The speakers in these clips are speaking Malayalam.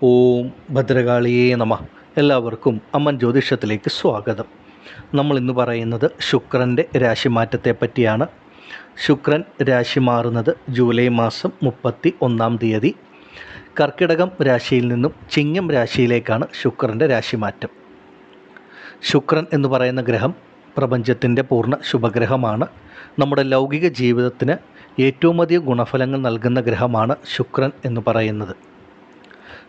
ഓം ഭദ്രകാളിയേ നമഃ. എല്ലാവർക്കും അമ്മൻ ജ്യോതിഷത്തിലേക്ക് സ്വാഗതം. നമ്മൾ ഇന്ന് പറയുന്നത് ശുക്രൻ്റെ രാശിമാറ്റത്തെ പറ്റിയാണ്. ശുക്രൻ രാശി മാറുന്നത് ജൂലൈ മാസം 31 തീയതി. കർക്കിടകം രാശിയിൽ നിന്നും ചിങ്ങം രാശിയിലേക്കാണ് ശുക്രൻ്റെ രാശിമാറ്റം. ശുക്രൻ എന്ന് പറയുന്ന ഗ്രഹം പ്രപഞ്ചത്തിൻ്റെ പൂർണ്ണ ശുഭഗ്രഹമാണ്. നമ്മുടെ ലൗകിക ജീവിതത്തിന് ഏറ്റവും അധികം ഗുണഫലങ്ങൾ നൽകുന്ന ഗ്രഹമാണ് ശുക്രൻ എന്ന് പറയുന്നത്.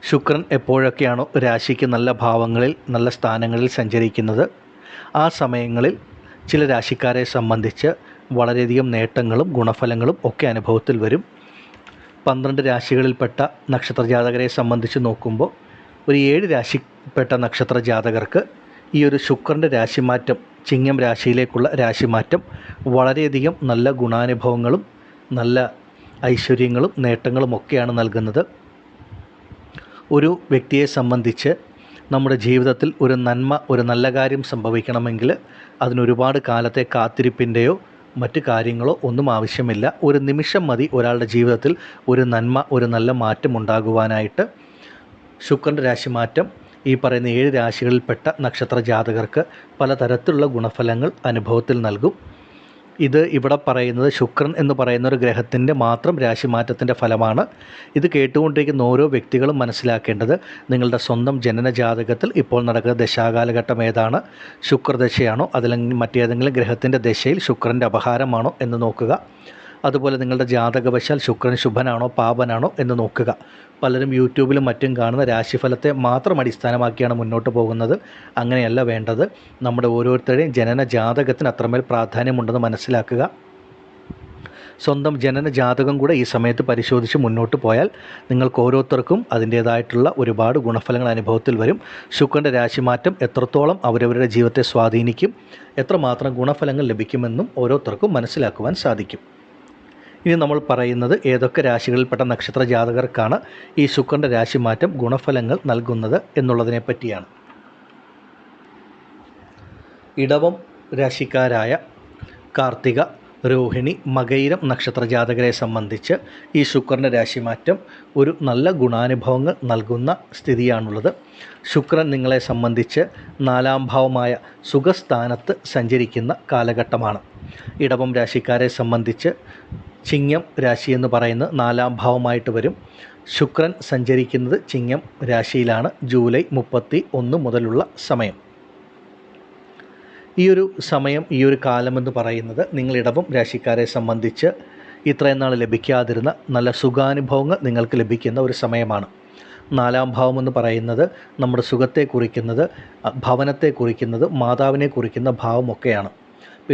ശുക്രൻ എപ്പോഴൊക്കെയാണോ രാശിക്ക് നല്ല ഭാവങ്ങളിൽ നല്ല സ്ഥാനങ്ങളിൽ സഞ്ചരിക്കുന്നത്, ആ സമയങ്ങളിൽ ചില രാശിക്കാരെ സംബന്ധിച്ച് വളരെയധികം നേട്ടങ്ങളും ഗുണഫലങ്ങളും ഒക്കെ അനുഭവത്തിൽ വരും. 12 രാശികളിൽപ്പെട്ട നക്ഷത്രജാതകരെ സംബന്ധിച്ച് നോക്കുമ്പോൾ ഒരു 7 രാശിപ്പെട്ട നക്ഷത്ര ജാതകർക്ക് ഈ ഒരു ശുക്രൻ്റെ രാശിമാറ്റം, ചിങ്ങം രാശിയിലേക്കുള്ള രാശിമാറ്റം വളരെയധികം നല്ല ഗുണാനുഭവങ്ങളും നല്ല ഐശ്വര്യങ്ങളും നേട്ടങ്ങളും ഒക്കെയാണ് നൽകുന്നത്. ഒരു വ്യക്തിയെ സംബന്ധിച്ച് നമ്മുടെ ജീവിതത്തിൽ ഒരു നന്മ, ഒരു നല്ല കാര്യം സംഭവിക്കണമെങ്കിൽ അതിനൊരുപാട് കാലത്തെ കാത്തിരിപ്പിൻ്റെയോ മറ്റു കാര്യങ്ങളോ ഒന്നും ആവശ്യമില്ല. ഒരു നിമിഷം മതി ഒരാളുടെ ജീവിതത്തിൽ ഒരു നന്മ, ഒരു നല്ല മാറ്റം ഉണ്ടാകുവാനായിട്ട്. ശുക്രൻ്റെ രാശിമാറ്റം ഈ പറയുന്ന 7 രാശികളിൽപ്പെട്ട നക്ഷത്ര ജാതകർക്ക് പലതരത്തിലുള്ള ഗുണഫലങ്ങൾ അനുഭവത്തിൽ നൽകും. ഇത് ഇവിടെ പറയുന്നത് ശുക്രൻ എന്ന് പറയുന്ന ഒരു ഗ്രഹത്തിൻ്റെ മാത്രം രാശിമാറ്റത്തിൻ്റെ ഫലമാണ്. ഇത് കേട്ടുകൊണ്ടിരിക്കുന്ന ഓരോ വ്യക്തികളും മനസ്സിലാക്കേണ്ടത് നിങ്ങളുടെ സ്വന്തം ജനന ജാതകത്തിൽ ഇപ്പോൾ നടക്കുന്ന ദശാകാലഘട്ടം ഏതാണ്, ശുക്രദശയാണോ അതല്ലെങ്കിൽ മറ്റേതെങ്കിലും ഗ്രഹത്തിൻ്റെ ദശയിൽ ശുക്രൻ്റെ അപഹാരമാണോ എന്ന് നോക്കുക. അതുപോലെ നിങ്ങളുടെ ജാതകവശാൽ ശുക്രൻ ശുഭനാണോ പാപനാണോ എന്ന് നോക്കുക. പലരും യൂട്യൂബിലും മറ്റും കാണുന്ന രാശിഫലത്തെ മാത്രം അടിസ്ഥാനമാക്കിയാണ് മുന്നോട്ട് പോകുന്നത്. അങ്ങനെയല്ല വേണ്ടത്. നമ്മുടെ ഓരോരുത്തരുടെയും ജനന ജാതകത്തിന് അത്രമേൽ പ്രാധാന്യമുണ്ടെന്ന് മനസ്സിലാക്കുക. സ്വന്തം ജനന ജാതകം കൂടെ ഈ സമയത്ത് പരിശോധിച്ച് മുന്നോട്ട് പോയാൽ നിങ്ങൾക്ക് ഓരോരുത്തർക്കും അതിൻ്റേതായിട്ടുള്ള ഒരുപാട് ഗുണഫലങ്ങൾ അനുഭവത്തിൽ വരും. ശുക്രൻ്റെ രാശിമാറ്റം എത്രത്തോളം അവരവരുടെ ജീവിതത്തെ സ്വാധീനിക്കും, എത്രമാത്രം ഗുണഫലങ്ങൾ ലഭിക്കുമെന്നും ഓരോരുത്തർക്കും മനസ്സിലാക്കുവാൻ സാധിക്കും. ഇനി നമ്മൾ പറയുന്നത് ഏതൊക്കെ രാശികളിൽപ്പെട്ട നക്ഷത്ര ജാതകർക്കാണ് ഈ ശുക്രൻ്റെ രാശിമാറ്റം ഗുണഫലങ്ങൾ നൽകുന്നത് എന്നുള്ളതിനെ പറ്റിയാണ്. ഇടവം രാശിക്കാരായ കാർത്തിക, രോഹിണി, മകയിരം നക്ഷത്ര ജാതകരെ സംബന്ധിച്ച് ഈ ശുക്രൻ്റെ രാശിമാറ്റം ഒരു നല്ല ഗുണാനുഭവങ്ങൾ നൽകുന്ന സ്ഥിതിയാണുള്ളത്. ശുക്രൻ നിങ്ങളെ സംബന്ധിച്ച് 4ാം ഭാവമായ സുഖസ്ഥാനത്ത് സഞ്ചരിക്കുന്ന കാലഘട്ടമാണ്. ഇടവം രാശിക്കാരെ സംബന്ധിച്ച് ചിങ്ങം രാശി എന്ന് പറയുന്നത് 4ാം ഭാവമായിട്ട് വരും. ശുക്രൻ സഞ്ചരിക്കുന്നത് ചിങ്ങം രാശിയിലാണ് ജൂലൈ 31 മുതലുള്ള സമയം. ഈ ഒരു സമയം, ഈ ഒരു കാലമെന്ന് പറയുന്നത് നിങ്ങൾ ഇടവം രാശിക്കാരെ സംബന്ധിച്ച് ഇത്രയും നാൾ ലഭിക്കാതിരുന്ന നല്ല സുഖാനുഭവങ്ങൾ നിങ്ങൾക്ക് ലഭിക്കുന്ന ഒരു സമയമാണ്. 4ാം ഭാവം എന്ന് പറയുന്നത് നമ്മുടെ സുഖത്തെ കുറിക്കുന്നത്, ഭവനത്തെ കുറിക്കുന്നത്, മാതാവിനെ കുറിക്കുന്ന ഭാവമൊക്കെയാണ്.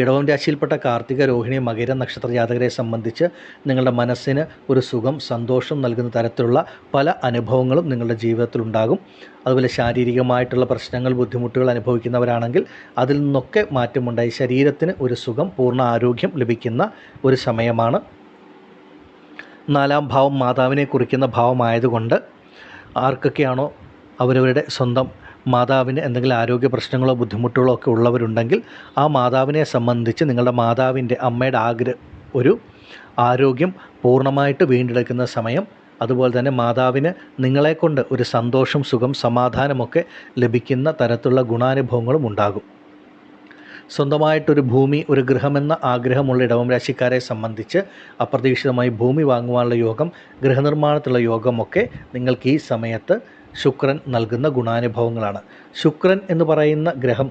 ഇടവം രാശിയിൽപ്പെട്ട കാർത്തിക, രോഹിണി, മകരം നക്ഷത്ര ജാതകരെ സംബന്ധിച്ച് നിങ്ങളുടെ മനസ്സിന് ഒരു സുഖം, സന്തോഷം നൽകുന്ന തരത്തിലുള്ള പല അനുഭവങ്ങളും നിങ്ങളുടെ ജീവിതത്തിലുണ്ടാകും. അതുപോലെ ശാരീരികമായിട്ടുള്ള പ്രശ്നങ്ങൾ, ബുദ്ധിമുട്ടുകൾ അനുഭവിക്കുന്നവരാണെങ്കിൽ അതിൽ നിന്നൊക്കെ മാറ്റമുണ്ടായി ശരീരത്തിന് ഒരു സുഖം, പൂർണ്ണ ആരോഗ്യം ലഭിക്കുന്ന ഒരു സമയമാണ്. 4ാം ഭാവം മാതാവിനെ കുറിക്കുന്ന ഭാവമായതുകൊണ്ട് ആർക്കൊക്കെയാണോ അവരവരുടെ സ്വന്തം മാതാവിന് എന്തെങ്കിലും ആരോഗ്യ പ്രശ്നങ്ങളോ ബുദ്ധിമുട്ടുകളോ ഒക്കെ ഉള്ളവരുണ്ടെങ്കിൽ ആ മാതാവിനെ സംബന്ധിച്ച് നിങ്ങളുടെ മാതാവിൻ്റെ, അമ്മയുടെ ഒരു ആരോഗ്യം പൂർണ്ണമായിട്ട് വീണ്ടെടുക്കുന്ന സമയം. അതുപോലെ തന്നെ മാതാവിന് നിങ്ങളെക്കൊണ്ട് ഒരു സന്തോഷം, സുഖം, സമാധാനമൊക്കെ ലഭിക്കുന്ന തരത്തിലുള്ള ഗുണാനുഭവങ്ങളും ഉണ്ടാകും. സ്വന്തമായിട്ടൊരു ഭൂമി, ഒരു ഗൃഹമെന്ന ആഗ്രഹമുള്ള ഇടവം രാശിക്കാരെ സംബന്ധിച്ച് അപ്രതീക്ഷിതമായി ഭൂമി വാങ്ങുവാനുള്ള യോഗം, ഗൃഹനിർമ്മാണത്തിലുള്ള യോഗമൊക്കെ നിങ്ങൾക്ക് ഈ സമയത്ത് ശുക്രൻ നൽകുന്ന ഗുണാനുഭവങ്ങളാണ്. ശുക്രൻ എന്ന് പറയുന്ന ഗ്രഹം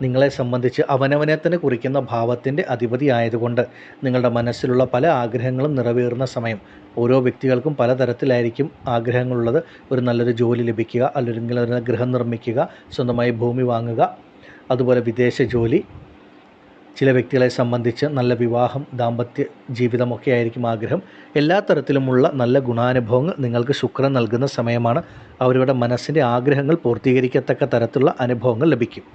നിങ്ങളെ സംബന്ധിച്ച് അവനവനെ തന്നെ കുറിക്കുന്ന ഭാവത്തിൻ്റെ അധിപതി ആയതുകൊണ്ട് നിങ്ങളുടെ മനസ്സിലുള്ള പല ആഗ്രഹങ്ങളും നിറവേറുന്ന സമയം. ഓരോ വ്യക്തികൾക്കും പലതരത്തിലായിരിക്കും ആഗ്രഹങ്ങളുള്ളത്. ഒരു നല്ലൊരു ജോലി ലഭിക്കുക, അല്ലെങ്കിൽ ഒരു ഗൃഹം നിർമ്മിക്കുക, സ്വന്തമായി ഭൂമി വാങ്ങുക, അതുപോലെ വിദേശ ജോലി. ചില വ്യക്തികളെ സംബന്ധിച്ച് നല്ല വിവാഹം, ദാമ്പത്യ ജീവിതമൊക്കെ ആയിരിക്കും ആഗ്രഹം. എല്ലാ തരത്തിലുമുള്ള നല്ല ഗുണാനുഭവങ്ങൾ നിങ്ങൾക്ക് ശുക്രൻ നൽകുന്ന സമയമാണ്. അവരുടെ മനസ്സിൻ്റെ ആഗ്രഹങ്ങൾ പൂർത്തീകരിക്കത്തക്ക തരത്തിലുള്ള അനുഭവങ്ങൾ ലഭിക്കും.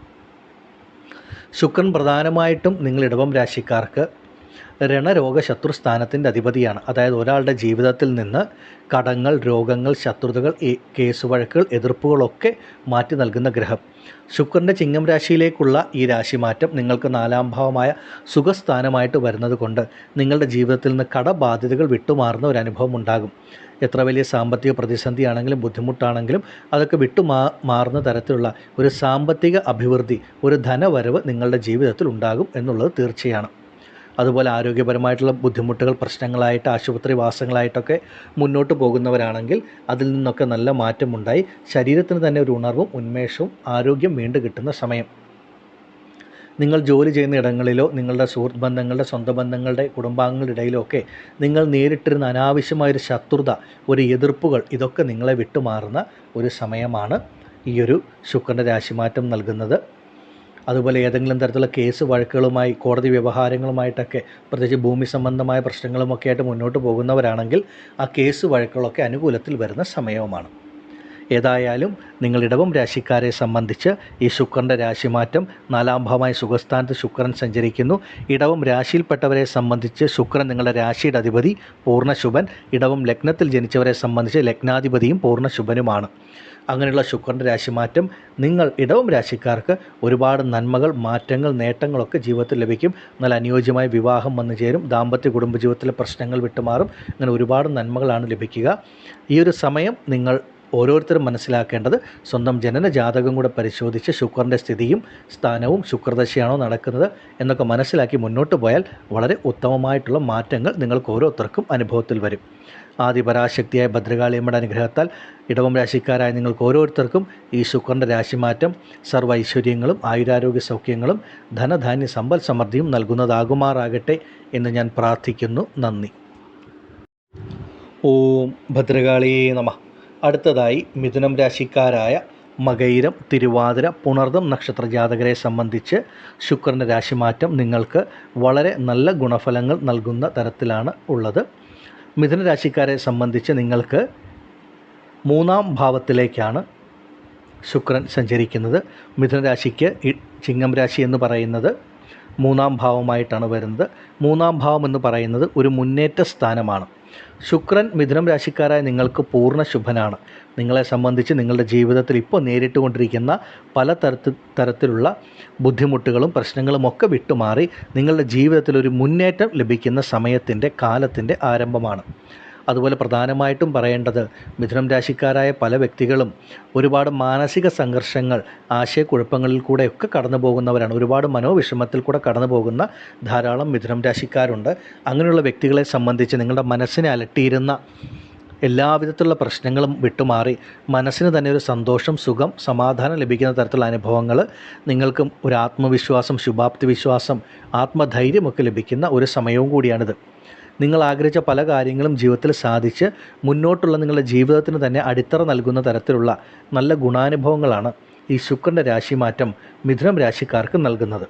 ശുക്രൻ പ്രധാനമായിട്ടും നിങ്ങൾ ഇടവം രാശിക്കാർക്ക് രണരോഗ ശത്രുസ്ഥാനത്തിൻ്റെ അധിപതിയാണ്. അതായത് ഒരാളുടെ ജീവിതത്തിൽ നിന്ന് കടങ്ങൾ, രോഗങ്ങൾ, ശത്രുതകൾ, കേസുവഴക്കുകൾ, എതിർപ്പുകളൊക്കെ മാറ്റി നൽകുന്ന ഗ്രഹം. ശുക്രൻ്റെ ചിങ്ങം രാശിയിലേക്കുള്ള ഈ രാശിമാറ്റം നിങ്ങൾക്ക് 4-ാം ഭാവമായ സുഖസ്ഥാനമായിട്ട് വരുന്നത് കൊണ്ട് നിങ്ങളുടെ ജീവിതത്തിൽ നിന്ന് കടബാധ്യതകൾ വിട്ടുമാറുന്ന ഒരു അനുഭവം ഉണ്ടാകും. എത്ര വലിയ സാമ്പത്തിക പ്രതിസന്ധിയാണെങ്കിലും ബുദ്ധിമുട്ടാണെങ്കിലും അതൊക്കെ മാറുന്ന തരത്തിലുള്ള ഒരു സാമ്പത്തിക അഭിവൃദ്ധി, ഒരു ധനവരവ് നിങ്ങളുടെ ജീവിതത്തിൽ ഉണ്ടാകും എന്നുള്ളത് തീർച്ചയാണ്. അതുപോലെ ആരോഗ്യപരമായിട്ടുള്ള ബുദ്ധിമുട്ടുകൾ, പ്രശ്നങ്ങളായിട്ട് ആശുപത്രി വാസങ്ങളായിട്ടൊക്കെ മുന്നോട്ട് പോകുന്നവരാണെങ്കിൽ അതിൽ നിന്നൊക്കെ നല്ല മാറ്റമുണ്ടായി ശരീരത്തിന് തന്നെ ഒരു ഉണർവും ഉന്മേഷവും ആരോഗ്യം വീണ്ടും കിട്ടുന്ന സമയം. നിങ്ങൾ ജോലി ചെയ്യുന്ന ഇടങ്ങളിലോ നിങ്ങളുടെ സുഹൃത്ത് ബന്ധങ്ങളുടെ, സ്വന്തം ബന്ധങ്ങളുടെ, കുടുംബാംഗങ്ങളുടെ ഇടയിലോ ഒക്കെ നിങ്ങൾ നേരിട്ടിരുന്ന അനാവശ്യമായൊരു ശത്രുത, ഒരു എതിർപ്പുകൾ, ഇതൊക്കെ നിങ്ങളെ വിട്ടുമാറുന്ന ഒരു സമയമാണ് ഈ ഒരു ശുക്രൻ്റെ രാശിമാറ്റം നൽകുന്നത്. അതുപോലെ ഏതെങ്കിലും തരത്തിലുള്ള കേസ് വഴക്കുകളുമായി, കോടതി വ്യവഹാരങ്ങളുമായിട്ടൊക്കെ, പ്രത്യേകിച്ച് ഭൂമി സംബന്ധമായ പ്രശ്നങ്ങളുമൊക്കെ ആയിട്ട് മുന്നോട്ട് പോകുന്നവരാണെങ്കിൽ ആ കേസ് വഴക്കുകളൊക്കെ അനുകൂലത്തിൽ വരുന്ന സമയവുമാണ്. ഏതായാലും നിങ്ങൾ ഇടവം രാശിക്കാരെ സംബന്ധിച്ച് ഈ ശുക്രൻ്റെ രാശിമാറ്റം 4-ാം ഭാവമായ സുഖസ്ഥാനത്ത് ശുക്രൻ സഞ്ചരിക്കുന്നു. ഇടവം രാശിയിൽപ്പെട്ടവരെ സംബന്ധിച്ച് ശുക്രൻ നിങ്ങളുടെ രാശിയുടെ അധിപതി, പൂർണ്ണശുഭൻ. ഇടവം ലഗ്നത്തിൽ ജനിച്ചവരെ സംബന്ധിച്ച് ലഗ്നാധിപതിയും പൂർണ്ണശുഭനുമാണ്. അങ്ങനെയുള്ള ശുക്രൻ്റെ രാശിമാറ്റം നിങ്ങൾ ഇടവം രാശിക്കാർക്ക് ഒരുപാട് നന്മകൾ, മാറ്റങ്ങൾ, നേട്ടങ്ങളൊക്കെ ജീവിതത്തിൽ ലഭിക്കും. നല്ല അനുയോജ്യമായ വിവാഹം വന്നു ചേരും. ദാമ്പത്യ കുടുംബജീവിതത്തിലെ പ്രശ്നങ്ങൾ വിട്ടുമാറും. അങ്ങനെ ഒരുപാട് നന്മകളാണ് ലഭിക്കുക. ഈ ഒരു സമയം നിങ്ങൾ ഓരോരുത്തരും മനസ്സിലാക്കേണ്ടത് സ്വന്തം ജനന ജാതകം കൂടെ പരിശോധിച്ച് ശുക്രൻ്റെ സ്ഥിതിയും സ്ഥാനവും, ശുക്രദശയാണോ നടക്കുന്നത് എന്നൊക്കെ മനസ്സിലാക്കി മുന്നോട്ട് പോയാൽ വളരെ ഉത്തമമായിട്ടുള്ള മാറ്റങ്ങൾ നിങ്ങൾക്ക് ഓരോരുത്തർക്കും അനുഭവത്തിൽ വരും. ആദിപരാശക്തിയായ ഭദ്രകാളിയമ്മയുടെ അനുഗ്രഹത്താൽ ഇടവം രാശിക്കാരായ നിങ്ങൾക്ക് ഓരോരുത്തർക്കും ഈ ശുക്രൻ്റെ രാശിമാറ്റം സർവ്വ ഐശ്വര്യങ്ങളും ആയുരാരോഗ്യ സൗഖ്യങ്ങളും ധനധാന്യ സമ്പൽ സമൃദ്ധിയും നൽകുന്നതാകുമാറാകട്ടെ എന്ന് ഞാൻ പ്രാർത്ഥിക്കുന്നു. നന്ദി. ഓം ഭദ്രകാളിയേ നമഃ. അടുത്തതായി മിഥുനം രാശിക്കാരായ മകയിരം, തിരുവാതിര, പുണർദം നക്ഷത്ര ജാതകരെ സംബന്ധിച്ച് ശുക്രൻ്റെ രാശിമാറ്റം നിങ്ങൾക്ക് വളരെ നല്ല ഗുണഫലങ്ങൾ നൽകുന്ന തരത്തിലാണ് ഉള്ളത്. മിഥുന രാശിക്കാരെ സംബന്ധിച്ച് നിങ്ങൾക്ക് 3-ാം ഭാവത്തിലേക്കാണ് ശുക്രൻ സഞ്ചരിക്കുന്നത്. മിഥുന രാശിക്ക് ചിങ്ങം രാശി എന്ന് പറയുന്നത് 3-ാം ഭാവമായിട്ടാണ് വരുന്നത്. 3-ാം ഭാവം എന്ന് പറയുന്നത് ഒരു മുന്നേറ്റ സ്ഥാനമാണ്. ശുക്രൻ മിഥുനം രാശിക്കാരായ നിങ്ങൾക്ക് പൂർണ്ണ ശുഭനാണ്. നിങ്ങളെ സംബന്ധിച്ച് നിങ്ങളുടെ ജീവിതത്തിൽ ഇപ്പോൾ നേരിട്ടുകൊണ്ടിരിക്കുന്ന പല തരത്തിലുള്ള ബുദ്ധിമുട്ടുകളും പ്രശ്നങ്ങളും ഒക്കെ വിട്ടുമാറി നിങ്ങളുടെ ജീവിതത്തിൽ ഒരു മുന്നേറ്റം ലഭിക്കുന്ന സമയത്തിൻ്റെ, കാലത്തിൻ്റെ ആരംഭമാണ്. അതുപോലെ പ്രധാനമായിട്ടും പറയേണ്ടത് മിഥുനം രാശിക്കാരായ പല വ്യക്തികളും ഒരുപാട് മാനസിക സംഘർഷങ്ങൾ, ആശയക്കുഴപ്പങ്ങളിൽ കൂടെയൊക്കെ കടന്നു പോകുന്നവരാണ്. ഒരുപാട് മനോവിഷമത്തിൽ കൂടെ കടന്നു പോകുന്ന ധാരാളം മിഥുനം രാശിക്കാരുണ്ട്. അങ്ങനെയുള്ള വ്യക്തികളെ സംബന്ധിച്ച് നിങ്ങളുടെ മനസ്സിനെ അലട്ടിയിരുന്ന എല്ലാവിധത്തിലുള്ള പ്രശ്നങ്ങളും വിട്ടുമാറി മനസ്സിന് തന്നെ ഒരു സന്തോഷം, സുഖം, സമാധാനം ലഭിക്കുന്ന തരത്തിലുള്ള അനുഭവങ്ങൾ, നിങ്ങൾക്ക് ഒരു ആത്മവിശ്വാസം, ശുഭാപ്തി വിശ്വാസം, ആത്മധൈര്യമൊക്കെ ലഭിക്കുന്ന ഒരു സമയവും കൂടിയാണിത്. നിങ്ങൾ ആഗ്രഹിച്ച പല കാര്യങ്ങളും ജീവിതത്തിൽ സാധിച്ച് മുന്നോട്ടുള്ള നിങ്ങളുടെ ജീവിതത്തിന് തന്നെ അടിത്തറ നൽകുന്ന തരത്തിലുള്ള നല്ല ഗുണാനുഭവങ്ങളാണ് ഈ ശുക്രൻ്റെ രാശിമാറ്റം മിഥുനം രാശിക്കാർക്ക് നൽകുന്നത്.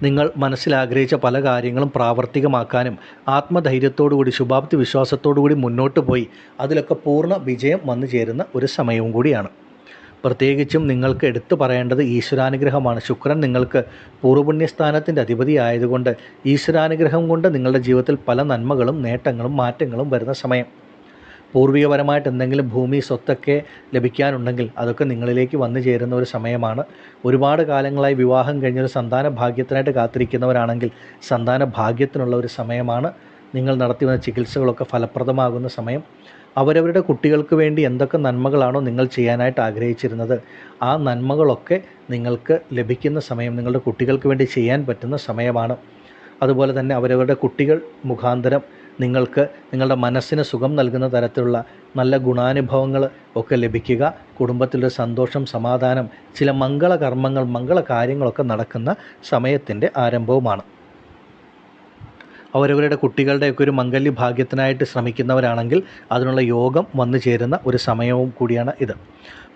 നിങ്ങൾ മനസ്സിലാഗ്രഹിച്ച പല കാര്യങ്ങളും പ്രാവർത്തികമാക്കാനും ആത്മധൈര്യത്തോടുകൂടി, ശുഭാപ്തി വിശ്വാസത്തോടുകൂടി മുന്നോട്ട് പോയി അതിലൊക്കെ പൂർണ്ണ വിജയം വന്നു ചേരുന്ന ഒരു സമയവും കൂടിയാണ്. പ്രത്യേകിച്ചും നിങ്ങൾക്ക് എടുത്തു പറയേണ്ടത് ഈശ്വരാനുഗ്രഹമാണ്. ശുക്രൻ നിങ്ങൾക്ക് പൂർവ്വപുണ്യസ്ഥാനത്തിൻ്റെ അധിപതി ആയതുകൊണ്ട് ഈശ്വരാനുഗ്രഹം കൊണ്ട് നിങ്ങളുടെ ജീവിതത്തിൽ പല നന്മകളും നേട്ടങ്ങളും മാറ്റങ്ങളും വരുന്ന സമയം. പൂർവികപരമായിട്ട് എന്തെങ്കിലും ഭൂമി, സ്വത്തൊക്കെ ലഭിക്കാനുണ്ടെങ്കിൽ അതൊക്കെ നിങ്ങളിലേക്ക് വന്നു ചേരുന്ന ഒരു സമയമാണ്. ഒരുപാട് കാലങ്ങളായി വിവാഹം കഴിഞ്ഞൊരു സന്താന ഭാഗ്യത്തിനായിട്ട് കാത്തിരിക്കുന്നവരാണെങ്കിൽ സന്താന ഭാഗ്യത്തിനുള്ള ഒരു സമയമാണ്. നിങ്ങൾ നടത്തി വന്ന ചികിത്സകളൊക്കെ ഫലപ്രദമാകുന്ന സമയം. അവരവരുടെ കുട്ടികൾക്ക് വേണ്ടി എന്തൊക്കെ നന്മകളാണോ നിങ്ങൾ ചെയ്യാനായിട്ട് ആഗ്രഹിച്ചിരുന്നത് ആ നന്മകളൊക്കെ നിങ്ങൾക്ക് ലഭിക്കുന്ന സമയം, നിങ്ങളുടെ കുട്ടികൾക്ക് വേണ്ടി ചെയ്യാൻ പറ്റുന്ന സമയമാണ്. അതുപോലെ തന്നെ അവരവരുടെ കുട്ടികൾ മുഖാന്തരം നിങ്ങൾക്ക് നിങ്ങളുടെ മനസ്സിന് സുഖം നൽകുന്ന തരത്തിലുള്ള നല്ല ഗുണാനുഭവങ്ങൾ ഒക്കെ ലഭിക്കുക, കുടുംബത്തിലൊരു സന്തോഷം, സമാധാനം, ചില മംഗളകർമ്മങ്ങൾ, മംഗളകാര്യങ്ങളൊക്കെ നടക്കുന്ന സമയത്തിൻ്റെ ആരംഭവുമാണ്. അവരവരുടെ കുട്ടികളുടെയൊക്കെ ഒരു മംഗല്യ ഭാഗ്യത്തിനായിട്ട് ശ്രമിക്കുന്നവരാണെങ്കിൽ അതിനുള്ള യോഗം വന്നു ചേരുന്ന ഒരു സമയവും കൂടിയാണ് ഇത്.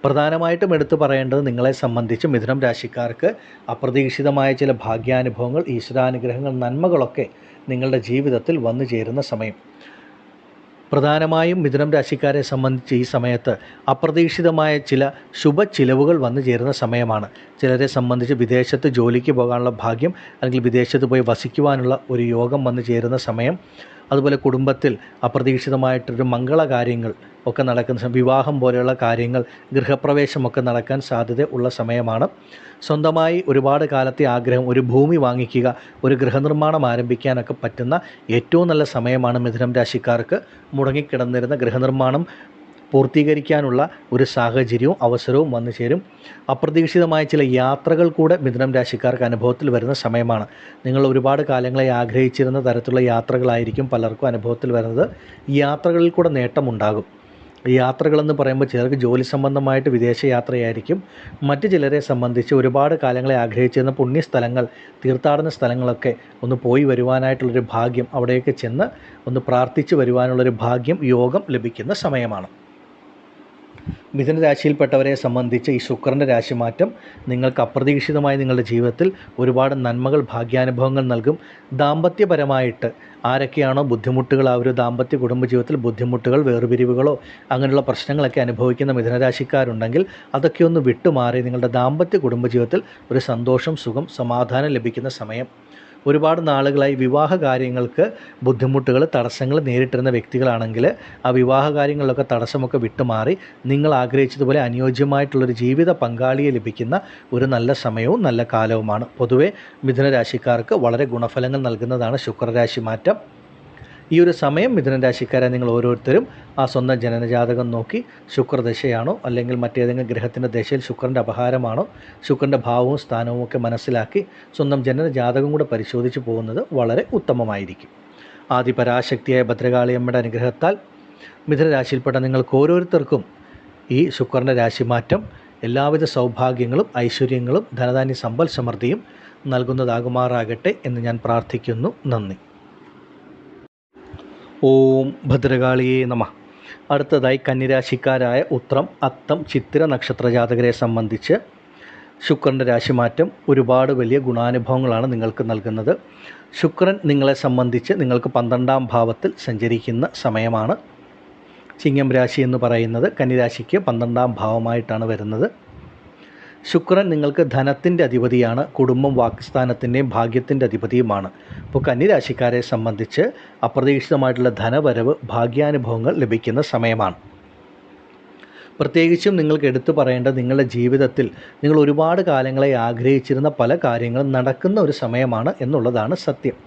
പ്രധാനമായിട്ടും എടുത്തു പറയേണ്ടത് നിങ്ങളെ സംബന്ധിച്ച് മിഥുനം രാശിക്കാർക്ക് അപ്രതീക്ഷിതമായ ചില ഭാഗ്യാനുഭവങ്ങൾ, ഈശ്വരാനുഗ്രഹങ്ങൾ, നന്മകളൊക്കെ നിങ്ങളുടെ ജീവിതത്തിൽ വന്നു ചേരുന്ന സമയം. പ്രധാനമായും മിഥുനം രാശിക്കാരെ സംബന്ധിച്ച് ഈ സമയത്ത് അപ്രതീക്ഷിതമായ ചില ശുഭ ചിലവുകൾ വന്നു ചേരുന്ന സമയമാണ്. ചിലരെ സംബന്ധിച്ച് വിദേശത്ത് ജോലിക്ക് പോകാനുള്ള ഭാഗ്യം അല്ലെങ്കിൽ വിദേശത്ത് പോയി വസിക്കുവാനുള്ള ഒരു യോഗം വന്നു ചേരുന്ന സമയം. അതുപോലെ കുടുംബത്തിൽ അപ്രതീക്ഷിതമായിട്ടൊരു മംഗളകാര്യങ്ങൾ ഒക്കെ നടക്കുന്ന വിവാഹം പോലെയുള്ള കാര്യങ്ങൾ, ഗൃഹപ്രവേശമൊക്കെ നടക്കാൻ സാധ്യത ഉള്ള സമയമാണ്. സ്വന്തമായി ഒരുപാട് കാലത്തെ ആഗ്രഹം, ഒരു ഭൂമി വാങ്ങിക്കുക, ഒരു ഗൃഹനിർമ്മാണം ആരംഭിക്കാനൊക്കെ പറ്റുന്ന ഏറ്റവും നല്ല സമയമാണ് മിഥുനം രാശിക്കാർക്ക്. മുടങ്ങിക്കിടന്നിരുന്ന ഗൃഹനിർമ്മാണം പൂർത്തീകരിക്കാനുള്ള ഒരു സാഹചര്യവും അവസരവും വന്നു ചേരും. അപ്രതീക്ഷിതമായ ചില യാത്രകൾ കൂടെ മിഥുനം രാശിക്കാർക്ക് അനുഭവത്തിൽ വരുന്ന സമയമാണ്. നിങ്ങൾ ഒരുപാട് കാലങ്ങളെ ആഗ്രഹിച്ചിരുന്ന തരത്തിലുള്ള യാത്രകളായിരിക്കും പലർക്കും അനുഭവത്തിൽ വരുന്നത്. ഈ യാത്രകളിൽ കൂടെ നേട്ടമുണ്ടാകും. ഈ യാത്രകളെന്ന് പറയുമ്പോൾ ചിലർക്ക് ജോലി സംബന്ധമായിട്ട് വിദേശ യാത്രയായിരിക്കും. മറ്റു ചിലരെ സംബന്ധിച്ച് ഒരുപാട് കാലങ്ങളെ ആഗ്രഹിച്ചിരുന്ന പുണ്യസ്ഥലങ്ങൾ, തീർത്ഥാടന സ്ഥലങ്ങളൊക്കെ ഒന്ന് പോയി വരുവാനായിട്ടുള്ളൊരു ഭാഗ്യം, അവിടെയൊക്കെ ചെന്ന് ഒന്ന് പ്രാർത്ഥിച്ച് വരുവാനുള്ളൊരു ഭാഗ്യം, യോഗം ലഭിക്കുന്ന സമയമാണ്. മിഥുന രാശിയിൽപ്പെട്ടവരെ സംബന്ധിച്ച് ഈ ശുക്രൻ്റെ രാശിമാറ്റം നിങ്ങൾക്ക് അപ്രതീക്ഷിതമായി നിങ്ങളുടെ ജീവിതത്തിൽ ഒരുപാട് നന്മകൾ, ഭാഗ്യാനുഭവങ്ങൾ നൽകും. ദാമ്പത്യപരമായിട്ട് ആരൊക്കെയാണോ ബുദ്ധിമുട്ടുകൾ, ആ ഒരു ദാമ്പത്യ കുടുംബജീവിതത്തിൽ ബുദ്ധിമുട്ടുകൾ, വേർപിരിവുകളോ അങ്ങനെയുള്ള പ്രശ്നങ്ങളൊക്കെ അനുഭവിക്കുന്ന മിഥുനരാശിക്കാരുണ്ടെങ്കിൽ അതൊക്കെ ഒന്ന് വിട്ടുമാറി നിങ്ങളുടെ ദാമ്പത്യ കുടുംബജീവിതത്തിൽ ഒരു സന്തോഷം, സുഖം, സമാധാനം ലഭിക്കുന്ന സമയം. ഒരുപാട് നാളുകളായി വിവാഹ കാര്യങ്ങൾക്ക് ബുദ്ധിമുട്ടുകൾ, തടസ്സങ്ങൾ നേരിട്ടിരുന്ന വ്യക്തികളാണെങ്കിൽ ആ വിവാഹ കാര്യങ്ങളിലൊക്കെ തടസ്സമൊക്കെ വിട്ടുമാറി നിങ്ങൾ ആഗ്രഹിച്ചതുപോലെ അനുയോജ്യമായിട്ടുള്ളൊരു ജീവിത പങ്കാളിയെ ലഭിക്കുന്ന ഒരു നല്ല സമയവും നല്ല കാലവുമാണ്. പൊതുവെ മിഥുനരാശിക്കാർക്ക് വളരെ ഗുണഫലങ്ങൾ നൽകുന്നതാണ് ശുക്രരാശി മാറ്റം. ഈ ഒരു സമയം മിഥുന രാശിക്കാരെ നിങ്ങൾ ഓരോരുത്തരും ആ സ്വന്തം ജനനജാതകം നോക്കി ശുക്രദശയാണോ അല്ലെങ്കിൽ മറ്റേതെങ്കിലും ഗ്രഹത്തിൻ്റെ ദശയിൽ ശുക്രൻ്റെ അപഹാരമാണോ, ശുക്രൻ്റെ ഭാവവും സ്ഥാനവും ഒക്കെ മനസ്സിലാക്കി സ്വന്തം ജനനജാതകം കൂടെ പരിശോധിച്ച് പോകുന്നത് വളരെ ഉത്തമമായിരിക്കും. ആദിപരാശക്തിയായ ഭദ്രകാളിയമ്മയുടെ അനുഗ്രഹത്താൽ മിഥുനരാശിയിൽപ്പെട്ട നിങ്ങൾക്ക് ഓരോരുത്തർക്കും ഈ ശുക്രൻ്റെ രാശിമാറ്റം എല്ലാവിധ സൗഭാഗ്യങ്ങളും ഐശ്വര്യങ്ങളും ധനധാന്യ സമ്പൽ സമൃദ്ധിയും നൽകുന്നതാകുമാറാകട്ടെ എന്ന് ഞാൻ പ്രാർത്ഥിക്കുന്നു. നന്ദി. ഓം ഭദ്രകാളിയേ നമഃ. അടുത്തതായി കന്നിരാശിക്കാരായ ഉത്രം, അത്തം, ചിത്തിര നക്ഷത്രജാതകരെ സംബന്ധിച്ച് ശുക്രൻ്റെ രാശിമാറ്റം ഒരുപാട് വലിയ ഗുണാനുഭവങ്ങളാണ് നിങ്ങൾക്ക് നൽകുന്നത്. ശുക്രൻ നിങ്ങളെ സംബന്ധിച്ച് നിങ്ങൾക്ക് 12ാം ഭാവത്തിൽ സഞ്ചരിക്കുന്ന സമയമാണ്. ചിങ്ങം രാശി എന്ന് പറയുന്നത് കന്നിരാശിക്ക് 12ാം ഭാവമായിട്ടാണ് വരുന്നത്. ശുക്രൻ നിങ്ങൾക്ക് ധനത്തിൻ്റെ അധിപതിയാണ്, കുടുംബം, വാക്സ്ഥാനത്തിൻ്റെയും ഭാഗ്യത്തിൻ്റെ അധിപതിയുമാണ്. അപ്പോൾ കന്നിരാശിക്കാരെ സംബന്ധിച്ച് അപ്രതീക്ഷിതമായിട്ടുള്ള ധനവരവ്, ഭാഗ്യാനുഭവങ്ങൾ ലഭിക്കുന്ന സമയമാണ്. പ്രത്യേകിച്ചും നിങ്ങൾക്ക് എടുത്തു പറയേണ്ടത് നിങ്ങളുടെ ജീവിതത്തിൽ നിങ്ങൾ ഒരുപാട് കാലങ്ങളെ ആഗ്രഹിച്ചിരുന്ന പല കാര്യങ്ങളും നടക്കുന്ന ഒരു സമയമാണ് എന്നുള്ളതാണ് സത്യം.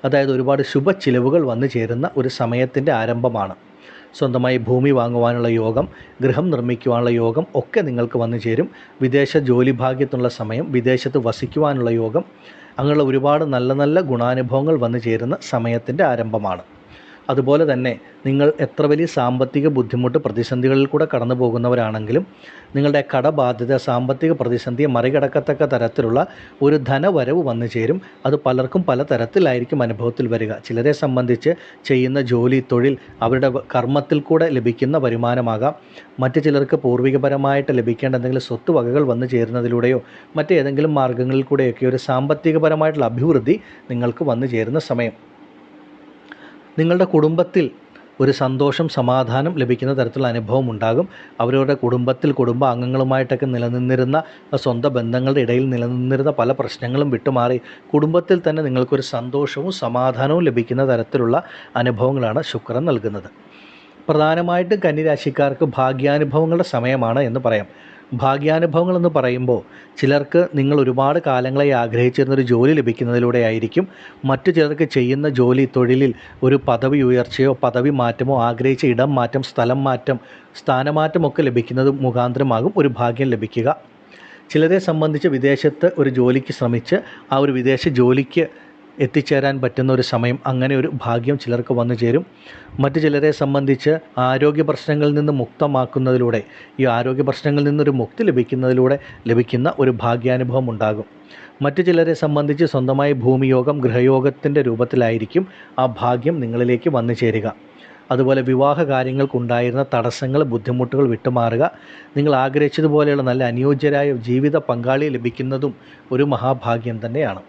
അതായത് ഒരുപാട് ശുഭ ചിലവുകൾ വന്നു ചേരുന്ന ഒരു സമയത്തിൻ്റെ ആരംഭമാണ്. സ്വന്തമായി ഭൂമി വാങ്ങുവാനുള്ള യോഗം, ഗൃഹം നിർമ്മിക്കുവാനുള്ള യോഗം ഒക്കെ നിങ്ങൾക്ക് വന്നു ചേരും. വിദേശ ജോലി ഭാഗ്യത്തിനുള്ള സമയം, വിദേശത്ത് വസിക്കുവാനുള്ള യോഗം, അങ്ങനെയുള്ള ഒരുപാട് നല്ല നല്ല ഗുണാനുഭവങ്ങൾ വന്നു ചേരുന്ന സമയത്തിൻ്റെ ആരംഭമാണ്. അതുപോലെ തന്നെ നിങ്ങൾ എത്ര വലിയ സാമ്പത്തിക ബുദ്ധിമുട്ട്, പ്രതിസന്ധികളിൽ കൂടെ കടന്നു പോകുന്നവരാണെങ്കിലും നിങ്ങളുടെ കടബാധ്യത, സാമ്പത്തിക പ്രതിസന്ധിയെ മറികടക്കത്തക്ക തരത്തിലുള്ള ഒരു ധനവരവ് വന്നു ചേരും. അത് പലർക്കും പല തരത്തിലായിരിക്കും അനുഭവത്തിൽ വരിക. ചിലരെ സംബന്ധിച്ച് ചെയ്യുന്ന ജോലി, തൊഴിൽ, അവരുടെ കർമ്മത്തിൽ കൂടെ ലഭിക്കുന്ന വരുമാനമാകാം. മറ്റു ചിലർക്ക് പൂർവികപരമായിട്ട് ലഭിക്കേണ്ട എന്തെങ്കിലും സ്വത്ത് വകകൾ വന്നു ചേരുന്നതിലൂടെയോ മറ്റേതെങ്കിലും മാർഗ്ഗങ്ങളിൽ കൂടെയൊക്കെ ഒരു സാമ്പത്തികപരമായിട്ടുള്ള അഭിവൃദ്ധി നിങ്ങൾക്ക് വന്നു ചേരുന്ന സമയം. നിങ്ങളുടെ കുടുംബത്തിൽ ഒരു സന്തോഷം, സമാധാനം ലഭിക്കുന്ന തരത്തിലുള്ള അനുഭവം ഉണ്ടാകും. അവരവരുടെ കുടുംബത്തിൽ കുടുംബാംഗങ്ങളുമായിട്ടൊക്കെ നിലനിന്നിരുന്ന സ്വന്തം ബന്ധങ്ങളുടെ ഇടയിൽ നിലനിന്നിരുന്ന പല പ്രശ്നങ്ങളും വിട്ടുമാറി കുടുംബത്തിൽ തന്നെ നിങ്ങൾക്കൊരു സന്തോഷവും സമാധാനവും ലഭിക്കുന്ന തരത്തിലുള്ള അനുഭവങ്ങളാണ് ശുക്രൻ നൽകുന്നത്. പ്രധാനമായിട്ടും കന്നിരാശിക്കാർക്ക് ഭാഗ്യാനുഭവങ്ങളുടെ സമയമാണ് എന്ന് പറയാം. ഭാഗ്യാനുഭവങ്ങൾ എന്ന് പറയുമ്പോൾ ചിലർക്ക് നിങ്ങൾ ഒരുപാട് കാലങ്ങളായി ആഗ്രഹിച്ചിരുന്നൊരു ജോലി ലഭിക്കുന്നതിലൂടെ ആയിരിക്കും. മറ്റു ചിലർക്ക് ചെയ്യുന്ന ജോലി, തൊഴിലിൽ ഒരു പദവി ഉയർച്ചയോ പദവി മാറ്റമോ, ആഗ്രഹിച്ച ഇടം മാറ്റം, സ്ഥലം മാറ്റം, സ്ഥാനമാറ്റമൊക്കെ ലഭിക്കുന്നത് മുഖാന്തരമാകും ഒരു ഭാഗ്യം ലഭിക്കുക. ചിലരെ സംബന്ധിച്ച് വിദേശത്ത് ഒരു ജോലിക്ക് ശ്രമിച്ച് ആ ഒരു വിദേശ ജോലിക്ക് എത്തിച്ചേരാൻ പറ്റുന്ന ഒരു സമയം, അങ്ങനെ ഒരു ഭാഗ്യം ചിലർക്ക് വന്നു ചേരും. മറ്റു ചിലരെ സംബന്ധിച്ച് ആരോഗ്യ പ്രശ്നങ്ങളിൽ നിന്ന് മുക്തമാക്കുന്നതിലൂടെ, ഈ ആരോഗ്യ പ്രശ്നങ്ങളിൽ നിന്നൊരു മുക്തി ലഭിക്കുന്നതിലൂടെ ലഭിക്കുന്ന ഒരു ഭാഗ്യാനുഭവം ഉണ്ടാകും. മറ്റു ചിലരെ സംബന്ധിച്ച് സ്വന്തമായി ഭൂമിയോഗം, ഗൃഹയോഗത്തിൻ്റെ രൂപത്തിലായിരിക്കും ആ ഭാഗ്യം നിങ്ങളിലേക്ക് വന്നു ചേരുക. അതുപോലെ വിവാഹ കാര്യങ്ങൾക്കുണ്ടായിരുന്ന തടസ്സങ്ങൾ, ബുദ്ധിമുട്ടുകൾ വിട്ടുമാറുക, നിങ്ങൾ ആഗ്രഹിച്ചതുപോലെയുള്ള നല്ല അനുയോജ്യരായ ജീവിത പങ്കാളിയെ ലഭിക്കുന്നതും ഒരു മഹാഭാഗ്യം തന്നെയാണ്.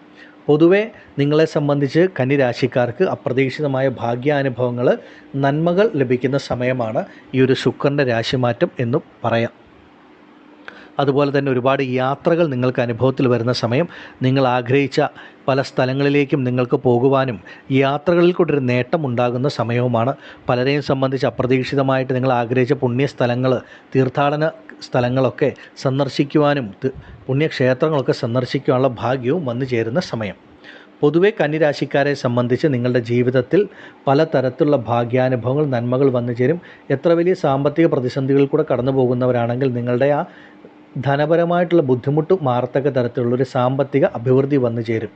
പൊതുവെ നിങ്ങളെ സംബന്ധിച്ച് കന്നിരാശിക്കാർക്ക് അപ്രതീക്ഷിതമായ ഭാഗ്യാനുഭവങ്ങൾ, നന്മകൾ ലഭിക്കുന്ന സമയമാണ് ഈ ഒരു ശുക്രൻ്റെ രാശിമാറ്റം എന്നും പറയാം. അതുപോലെ തന്നെ ഒരുപാട് യാത്രകൾ നിങ്ങൾക്ക് അനുഭവത്തിൽ വരുന്ന സമയം, നിങ്ങൾ ആഗ്രഹിച്ച പല സ്ഥലങ്ങളിലേക്കും നിങ്ങൾക്ക് പോകുവാനും യാത്രകളിൽ കൂടൊരു നേട്ടം ഉണ്ടാകുന്ന സമയവുമാണ്. പലരെയും സംബന്ധിച്ച് അപ്രതീക്ഷിതമായിട്ട് നിങ്ങൾ ആഗ്രഹിച്ച പുണ്യസ്ഥലങ്ങൾ, തീർത്ഥാടന സ്ഥലങ്ങളൊക്കെ സന്ദർശിക്കുവാനും പുണ്യക്ഷേത്രങ്ങളൊക്കെ സന്ദർശിക്കുവാനുള്ള ഭാഗ്യവും വന്നു ചേരുന്ന സമയം. പൊതുവെ കന്നിരാശിക്കാരെ സംബന്ധിച്ച് നിങ്ങളുടെ ജീവിതത്തിൽ പലതരത്തിലുള്ള ഭാഗ്യാനുഭവങ്ങൾ, നന്മകൾ വന്നു ചേരും. എത്ര വലിയ സാമ്പത്തിക പ്രതിസന്ധികളിൽ കൂടെ കടന്നു പോകുന്നവരാണെങ്കിൽ നിങ്ങളുടെ ആ ധനപരമായിട്ടുള്ള ബുദ്ധിമുട്ട് മാറത്തക്ക തരത്തിലുള്ളൊരു സാമ്പത്തിക അഭിവൃദ്ധി വന്നു ചേരും.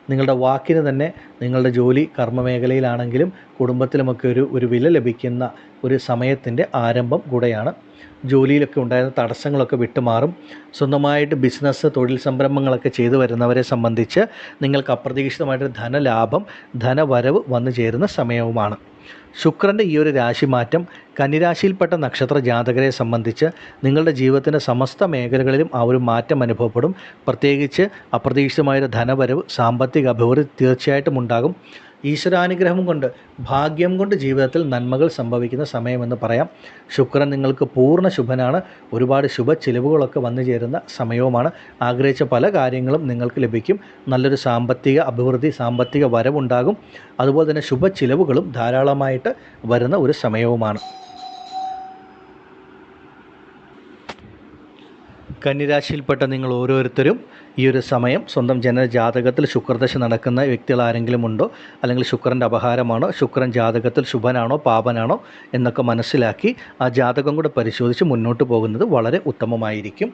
നിങ്ങളുടെ വാക്കിന് തന്നെ നിങ്ങളുടെ ജോലി കർമ്മമേഖലയിലാണെങ്കിലും കുടുംബത്തിലുമൊക്കെ ഒരു വില ലഭിക്കുന്ന ഒരു സമയത്തിൻ്റെ ആരംഭം കൂടെയാണ്. ജോലിയിലൊക്കെ ഉണ്ടായിരുന്ന തടസ്സങ്ങളൊക്കെ വിട്ടുമാറും. സ്വന്തമായിട്ട് ബിസിനസ്, തൊഴിൽ സംരംഭങ്ങളൊക്കെ ചെയ്തു വരുന്നവരെ സംബന്ധിച്ച് നിങ്ങൾക്ക് അപ്രതീക്ഷിതമായിട്ടൊരു ധനലാഭം, ധനവരവ് വന്നു ചേരുന്ന സമയവുമാണ്. ശുക്രൻ്റെ ഈ ഒരു രാശിമാറ്റം കന്നിരാശിയിൽപ്പെട്ട നക്ഷത്ര ജാതകരെ സംബന്ധിച്ച് നിങ്ങളുടെ ജീവിതത്തിൻ്റെ സമസ്ത മേഖലകളിലും ആ ഒരു മാറ്റം അനുഭവപ്പെടും. പ്രത്യേകിച്ച് അപ്രതീക്ഷിതമായൊരു ധനവരവ്, സാമ്പത്തിക അഭിവൃദ്ധി തീർച്ചയായിട്ടും ഉണ്ടാകും. ഈശ്വരാനുഗ്രഹം കൊണ്ട്, ഭാഗ്യം കൊണ്ട് ജീവിതത്തിൽ നന്മകൾ സംഭവിക്കുന്ന സമയമെന്ന് പറയാം. ശുക്രൻ നിങ്ങൾക്ക് പൂർണ്ണ ശുഭനാണ്. ഒരുപാട് ശുഭ ചിലവുകളൊക്കെ വന്നു ചേരുന്ന സമയവുമാണ്. ആഗ്രഹിച്ച പല കാര്യങ്ങളും നിങ്ങൾക്ക് ലഭിക്കും. നല്ലൊരു സാമ്പത്തിക അഭിവൃദ്ധി, സാമ്പത്തിക വരവുണ്ടാകും. അതുപോലെ തന്നെ ശുഭ ചിലവുകളും ധാരാളമായിട്ട് വരുന്ന ഒരു സമയവുമാണ്. കന്നിരാശിയിൽപ്പെട്ട നിങ്ങൾ ഓരോരുത്തരും ഈ ഒരു സമയം സ്വന്തം ജനജാതകത്തിൽ ശുക്രദശ നടക്കുന്ന വ്യക്തികൾ ആരെങ്കിലും ഉണ്ടോ, അല്ലെങ്കിൽ ശുക്രൻ്റെ അപഹാരമാണോ, ശുക്രൻ ജാതകത്തിൽ ശുഭനാണോ പാപനാണോ എന്നൊക്കെ മനസ്സിലാക്കി ആ ജാതകം കൂടെ പരിശോധിച്ച് മുന്നോട്ട് പോകുന്നത് വളരെ ഉത്തമമായിരിക്കും.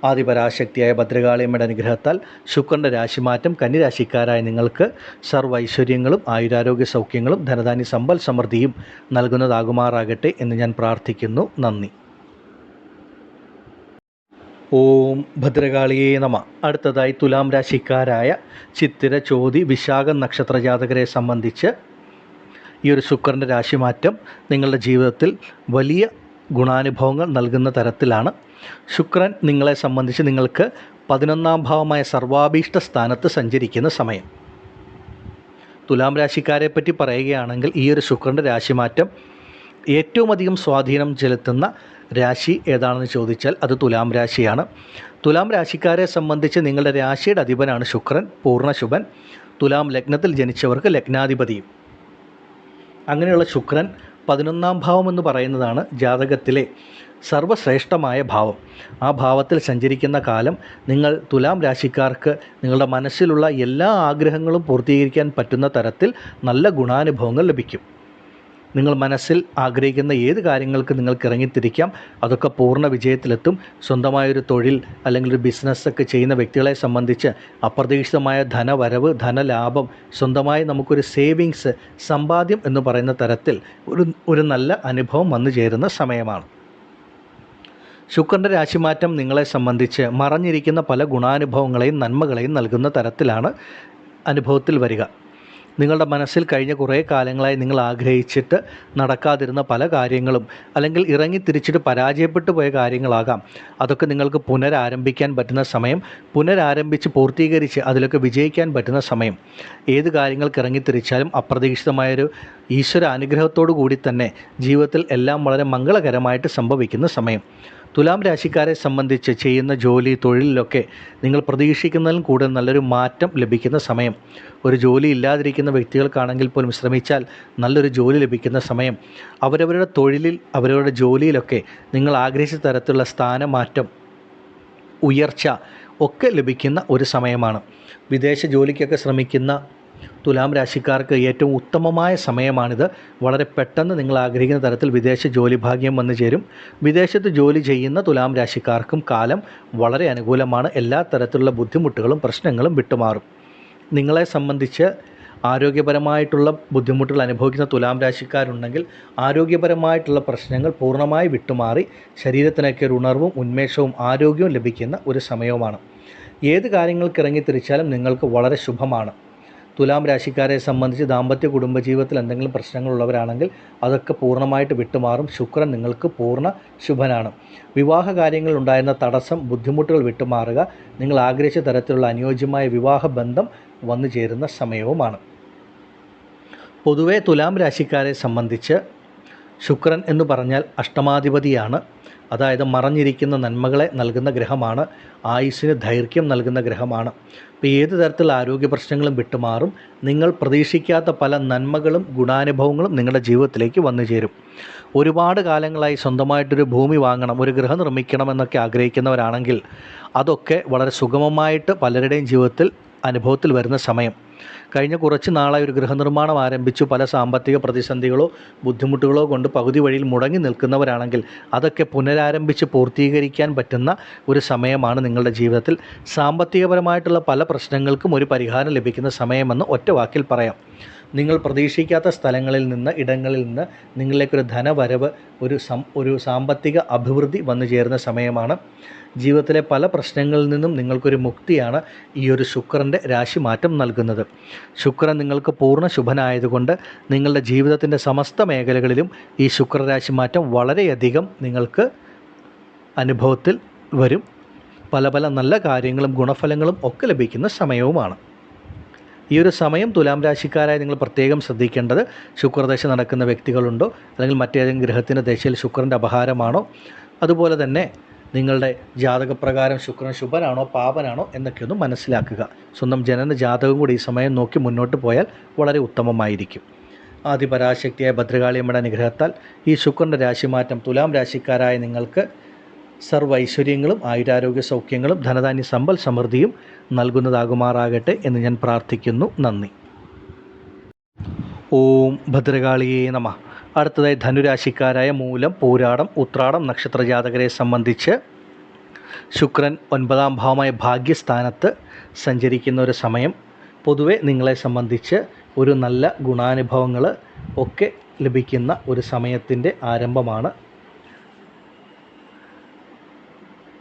ആദിപരാശക്തിയായ ഭദ്രകാളിയമ്മയുടെ അനുഗ്രഹത്താൽ ശുക്രൻ്റെ രാശിമാറ്റം കന്നിരാശിക്കാരായ നിങ്ങൾക്ക് സർവ്വൈശ്വര്യങ്ങളും ആയുരാരോഗ്യ സൗഖ്യങ്ങളും ധനധാന്യ സമ്പൽ സമൃദ്ധിയും നൽകുന്നതാകുമാറാകട്ടെ എന്ന് ഞാൻ പ്രാർത്ഥിക്കുന്നു. നന്ദി. ഓം ഭദ്രകാളിയേ നമ. അടുത്തതായി തുലാം രാശിക്കാരായ ചിത്തിര, ചോതി, വിശാഖം നക്ഷത്ര ജാതകരെ സംബന്ധിച്ച് ഈ ഒരു ശുക്രൻ്റെ രാശിമാറ്റം നിങ്ങളുടെ ജീവിതത്തിൽ വലിയ ഗുണാനുഭവങ്ങൾ നൽകുന്ന തരത്തിലാണ്. ശുക്രൻ നിങ്ങളെ സംബന്ധിച്ച് നിങ്ങൾക്ക് 11ാം ഭാവമായ സർവാഭീഷ്ട സ്ഥാനത്ത് സഞ്ചരിക്കുന്ന സമയം. തുലാം രാശിക്കാരെ പറ്റി പറയുകയാണെങ്കിൽ ഈ ഒരു ശുക്രൻ്റെ രാശിമാറ്റം ഏറ്റവും അധികം സ്വാധീനം ചെലുത്തുന്ന രാശി ഏതാണെന്ന് ചോദിച്ചാൽ അത് തുലാം രാശിയാണ്. തുലാം രാശിക്കാരെ സംബന്ധിച്ച് നിങ്ങളുടെ രാശിയുടെ അധിപനാണ് ശുക്രൻ, പൂർണ്ണശുഭൻ. തുലാം ലഗ്നത്തിൽ ജനിച്ചവർക്ക് ലഗ്നാധിപതിയും. അങ്ങനെയുള്ള ശുക്രൻ 11ാം ഭാവം എന്ന് പറയുന്നതാണ് ജാതകത്തിലെ സർവശ്രേഷ്ഠമായ ഭാവം. ആ ഭാവത്തിൽ സഞ്ചരിക്കുന്ന കാലം നിങ്ങൾ തുലാം രാശിക്കാർക്ക് നിങ്ങളുടെ മനസ്സിലുള്ള എല്ലാ ആഗ്രഹങ്ങളും പൂർത്തീകരിക്കാൻ പറ്റുന്ന തരത്തിൽ നല്ല ഗുണാനുഭവങ്ങൾ ലഭിക്കും. നിങ്ങൾ മനസ്സിൽ ആഗ്രഹിക്കുന്ന ഏത് കാര്യങ്ങൾക്ക് നിങ്ങൾക്ക് ഇറങ്ങിത്തിരിക്കാം. അതൊക്കെ പൂർണ്ണ വിജയത്തിലെത്തും. സ്വന്തമായൊരു തൊഴിൽ അല്ലെങ്കിൽ ഒരു ബിസിനസ്സൊക്കെ ചെയ്യുന്ന വ്യക്തികളെ സംബന്ധിച്ച് അപ്രതീക്ഷിതമായ ധനവരവ്, ധനലാഭം, സ്വന്തമായി നമുക്കൊരു സേവിങ്സ്, സമ്പാദ്യം എന്ന് പറയുന്ന തരത്തിൽ ഒരു നല്ല അനുഭവം വന്നു ചേരുന്ന സമയമാണ്. ശുക്രൻ്റെ രാശിമാറ്റം നിങ്ങളെ സംബന്ധിച്ച് മറഞ്ഞിരിക്കുന്ന പല ഗുണാനുഭവങ്ങളെയും നന്മകളെയും നൽകുന്ന തരത്തിലാണ് അനുഭവത്തിൽ വരിക. നിങ്ങളുടെ മനസ്സിൽ കഴിഞ്ഞ കുറേ കാലങ്ങളായി നിങ്ങൾ ആഗ്രഹിച്ചിട്ട് നടക്കാതിരുന്ന പല കാര്യങ്ങളും, അല്ലെങ്കിൽ ഇറങ്ങിത്തിരിച്ചിട്ട് പരാജയപ്പെട്ടു പോയ കാര്യങ്ങളാകാം, അതൊക്കെ നിങ്ങൾക്ക് പുനരാരംഭിക്കാൻ പറ്റുന്ന സമയം, പുനരാരംഭിച്ച് പൂർത്തീകരിച്ച് അതിലൊക്കെ വിജയിക്കാൻ പറ്റുന്ന സമയം. ഏത് കാര്യങ്ങൾക്ക് ഇറങ്ങിത്തിരിച്ചാലും അപ്രതീക്ഷിതമായൊരു ഈശ്വര അനുഗ്രഹത്തോടു കൂടി തന്നെ ജീവിതത്തിൽ എല്ലാം വളരെ മംഗളകരമായിട്ട് സംഭവിക്കുന്ന സമയം. തുലാം രാശിക്കാരെ സംബന്ധിച്ച് ചെയ്യുന്ന ജോലി, തൊഴിലിലൊക്കെ നിങ്ങൾ പ്രതീക്ഷിക്കുന്നതിലും കൂടുതൽ നല്ലൊരു മാറ്റം ലഭിക്കുന്ന സമയം. ഒരു ജോലി ഇല്ലാതിരിക്കുന്ന വ്യക്തികൾക്കാണെങ്കിൽ പോലും ശ്രമിച്ചാൽ നല്ലൊരു ജോലി ലഭിക്കുന്ന സമയം. അവരവരുടെ തൊഴിലിൽ, അവരവരുടെ ജോലിയിലൊക്കെ നിങ്ങൾ ആഗ്രഹിച്ച തരത്തിലുള്ള സ്ഥാനമാറ്റം, ഉയർച്ച ഒക്കെ ലഭിക്കുന്ന ഒരു സമയമാണ്. വിദേശ ജോലിക്കൊക്കെ ശ്രമിക്കുന്ന തുലാം രാശിക്കാർക്ക് ഏറ്റവും ഉത്തമമായ സമയമാണിത്. വളരെ പെട്ടെന്ന് നിങ്ങൾ ആഗ്രഹിക്കുന്ന തരത്തിൽ വിദേശ ജോലി ഭാഗ്യം വന്നു ചേരും. വിദേശത്ത് ജോലി ചെയ്യുന്ന തുലാം രാശിക്കാർക്കും കാലം വളരെ അനുകൂലമാണ്. എല്ലാ തരത്തിലുള്ള ബുദ്ധിമുട്ടുകളും പ്രശ്നങ്ങളും വിട്ടുമാറും. നിങ്ങളെ സംബന്ധിച്ച് ആരോഗ്യപരമായിട്ടുള്ള ബുദ്ധിമുട്ടുകൾ അനുഭവിക്കുന്ന തുലാം രാശിക്കാരുണ്ടെങ്കിൽ ആരോഗ്യപരമായിട്ടുള്ള പ്രശ്നങ്ങൾ പൂർണ്ണമായി വിട്ടുമാറി ശരീരത്തിനൊക്കെ ഒരു ഉണർവും ഉന്മേഷവും ആരോഗ്യവും ലഭിക്കുന്ന ഒരു സമയവുമാണ്. ഏത് കാര്യങ്ങൾക്ക് ഇറങ്ങിത്തിരിച്ചാലും നിങ്ങൾക്ക് വളരെ ശുഭമാണ്. തുലാം രാശിക്കാരെ സംബന്ധിച്ച് ദാമ്പത്യ കുടുംബജീവിതത്തിൽ എന്തെങ്കിലും പ്രശ്നങ്ങളുള്ളവരാണെങ്കിൽ അതൊക്കെ പൂർണ്ണമായിട്ട് വിട്ടുമാറും. ശുക്രൻ നിങ്ങൾക്ക് പൂർണ്ണ ശുഭനാണ്. വിവാഹ കാര്യങ്ങളിൽ ഉണ്ടായിരുന്ന തടസ്സം, ബുദ്ധിമുട്ടുകൾ വിട്ടുമാറുക, നിങ്ങൾ ആഗ്രഹിച്ച തരത്തിലുള്ള അനുയോജ്യമായ വിവാഹ ബന്ധം വന്നു ചേരുന്ന സമയവുമാണ്. പൊതുവെ തുലാം രാശിക്കാരെ സംബന്ധിച്ച് ശുക്രൻ എന്ന് പറഞ്ഞാൽ അഷ്ടമാധിപതിയാണ്. അതായത് മറഞ്ഞിരിക്കുന്ന നന്മകളെ നൽകുന്ന ഗ്രഹമാണ്, ആയുസ്സിന് ദൈർഘ്യം നൽകുന്ന ഗ്രഹമാണ്. അപ്പോൾ ഏത് തരത്തിലുള്ള ആരോഗ്യ പ്രശ്നങ്ങളും വിട്ടുമാറും. നിങ്ങൾ പ്രതീക്ഷിക്കാത്ത പല നന്മകളും ഗുണാനുഭവങ്ങളും നിങ്ങളുടെ ജീവിതത്തിലേക്ക് വന്നു ചേരും. ഒരുപാട് കാലങ്ങളായി സ്വന്തമായിട്ടൊരു ഭൂമി വാങ്ങണം, ഒരു ഗൃഹം നിർമ്മിക്കണം എന്നൊക്കെ ആഗ്രഹിക്കുന്നവരാണെങ്കിൽ അതൊക്കെ വളരെ സുഗമമായിട്ട് പലരുടെയും ജീവിതത്തിൽ അനുഭവത്തിൽ വരുന്ന സമയം. കഴിഞ്ഞ കുറച്ച് നാളായി ഒരു ഗൃഹനിർമ്മാണം ആരംഭിച്ചു പല സാമ്പത്തിക പ്രതിസന്ധികളോ ബുദ്ധിമുട്ടുകളോ കൊണ്ട് പകുതി വഴിയിൽ മുടങ്ങി നിൽക്കുന്നവരാണെങ്കിൽ അതൊക്കെ പുനരാരംഭിച്ച് പൂർത്തീകരിക്കാൻ പറ്റുന്ന ഒരു സമയമാണ് നിങ്ങളുടെ ജീവിതത്തിൽ. സാമ്പത്തികപരമായിട്ടുള്ള പല പ്രശ്നങ്ങൾക്കും ഒരു പരിഹാരം ലഭിക്കുന്ന സമയമെന്ന് ഒറ്റ വാക്കിൽ പറയാം. നിങ്ങൾ പ്രതീക്ഷിക്കാത്ത സ്ഥലങ്ങളിൽ നിന്ന്, ഇടങ്ങളിൽ നിന്ന് നിങ്ങളിലേക്കൊരു ധനവരവ്, ഒരു സാമ്പത്തിക അഭിവൃദ്ധി വന്നു ചേരുന്ന സമയമാണ്. ജീവിതത്തിലെ പല പ്രശ്നങ്ങളിൽ നിന്നും നിങ്ങൾക്കൊരു മുക്തിയാണ് ഈ ഒരു ശുക്രൻ്റെ രാശിമാറ്റം നൽകുന്നത്. ശുക്രൻ നിങ്ങൾക്ക് പൂർണ്ണ ശുഭനായതുകൊണ്ട് നിങ്ങളുടെ ജീവിതത്തിൻ്റെ സമസ്ത മേഖലകളിലും ഈ ശുക്രരാശിമാറ്റം വളരെയധികം നിങ്ങൾക്ക് അനുഭവത്തിൽ വരും. പല നല്ല കാര്യങ്ങളും ഗുണഫലങ്ങളും ഒക്കെ ലഭിക്കുന്ന സമയവുമാണ്. ഈ ഒരു സമയം തുലാം രാശിക്കാരായി നിങ്ങൾ പ്രത്യേകം ശ്രദ്ധിക്കേണ്ടത്, ശുക്രദശ നടക്കുന്ന വ്യക്തികളുണ്ടോ, അല്ലെങ്കിൽ മറ്റേതെങ്കിലും ഗ്രഹത്തിൻ്റെ ദശയിൽ ശുക്രൻ്റെ അപഹാരമാണോ, അതുപോലെ തന്നെ നിങ്ങളുടെ ജാതകപ്രകാരം ശുക്രൻ ശുഭനാണോ പാപനാണോ എന്നൊക്കെ ഒന്ന് മനസ്സിലാക്കുക. സ്വന്തം ജനന ജാതകം കൂടി ഈ സമയം നോക്കി മുന്നോട്ട് പോയാൽ വളരെ ഉത്തമമായിരിക്കും. ആദിപരാശക്തിയായ ഭദ്രകാളിയമ്മയുടെ അനുഗ്രഹത്താൽ ഈ ശുക്രൻ്റെ രാശിമാറ്റം തുലാം രാശിക്കാരായ നിങ്ങൾക്ക് സർവ്വ ഐശ്വര്യങ്ങളും ആയുരാരോഗ്യ സൗഖ്യങ്ങളും ധനധാന്യ സമ്പൽ സമൃദ്ധിയും നൽകുന്നതാകുമാറാകട്ടെ എന്ന് ഞാൻ പ്രാർത്ഥിക്കുന്നു. നന്ദി. ഓം ഭദ്രകാളിയേ നമഃ. അടുത്തതായി ധനുരാശിക്കാരായ മൂലം, പൂരാടം, ഉത്രാടം നക്ഷത്രജാതകരെ സംബന്ധിച്ച് ശുക്രൻ 9ാം ഭാവമായ ഭാഗ്യസ്ഥാനത്ത് സഞ്ചരിക്കുന്ന ഒരു സമയം. പൊതുവെ നിങ്ങളെ സംബന്ധിച്ച് ഒരു നല്ല ഗുണാനുഭവങ്ങൾ ഒക്കെ ലഭിക്കുന്ന ഒരു സമയത്തിൻ്റെ ആരംഭമാണ്.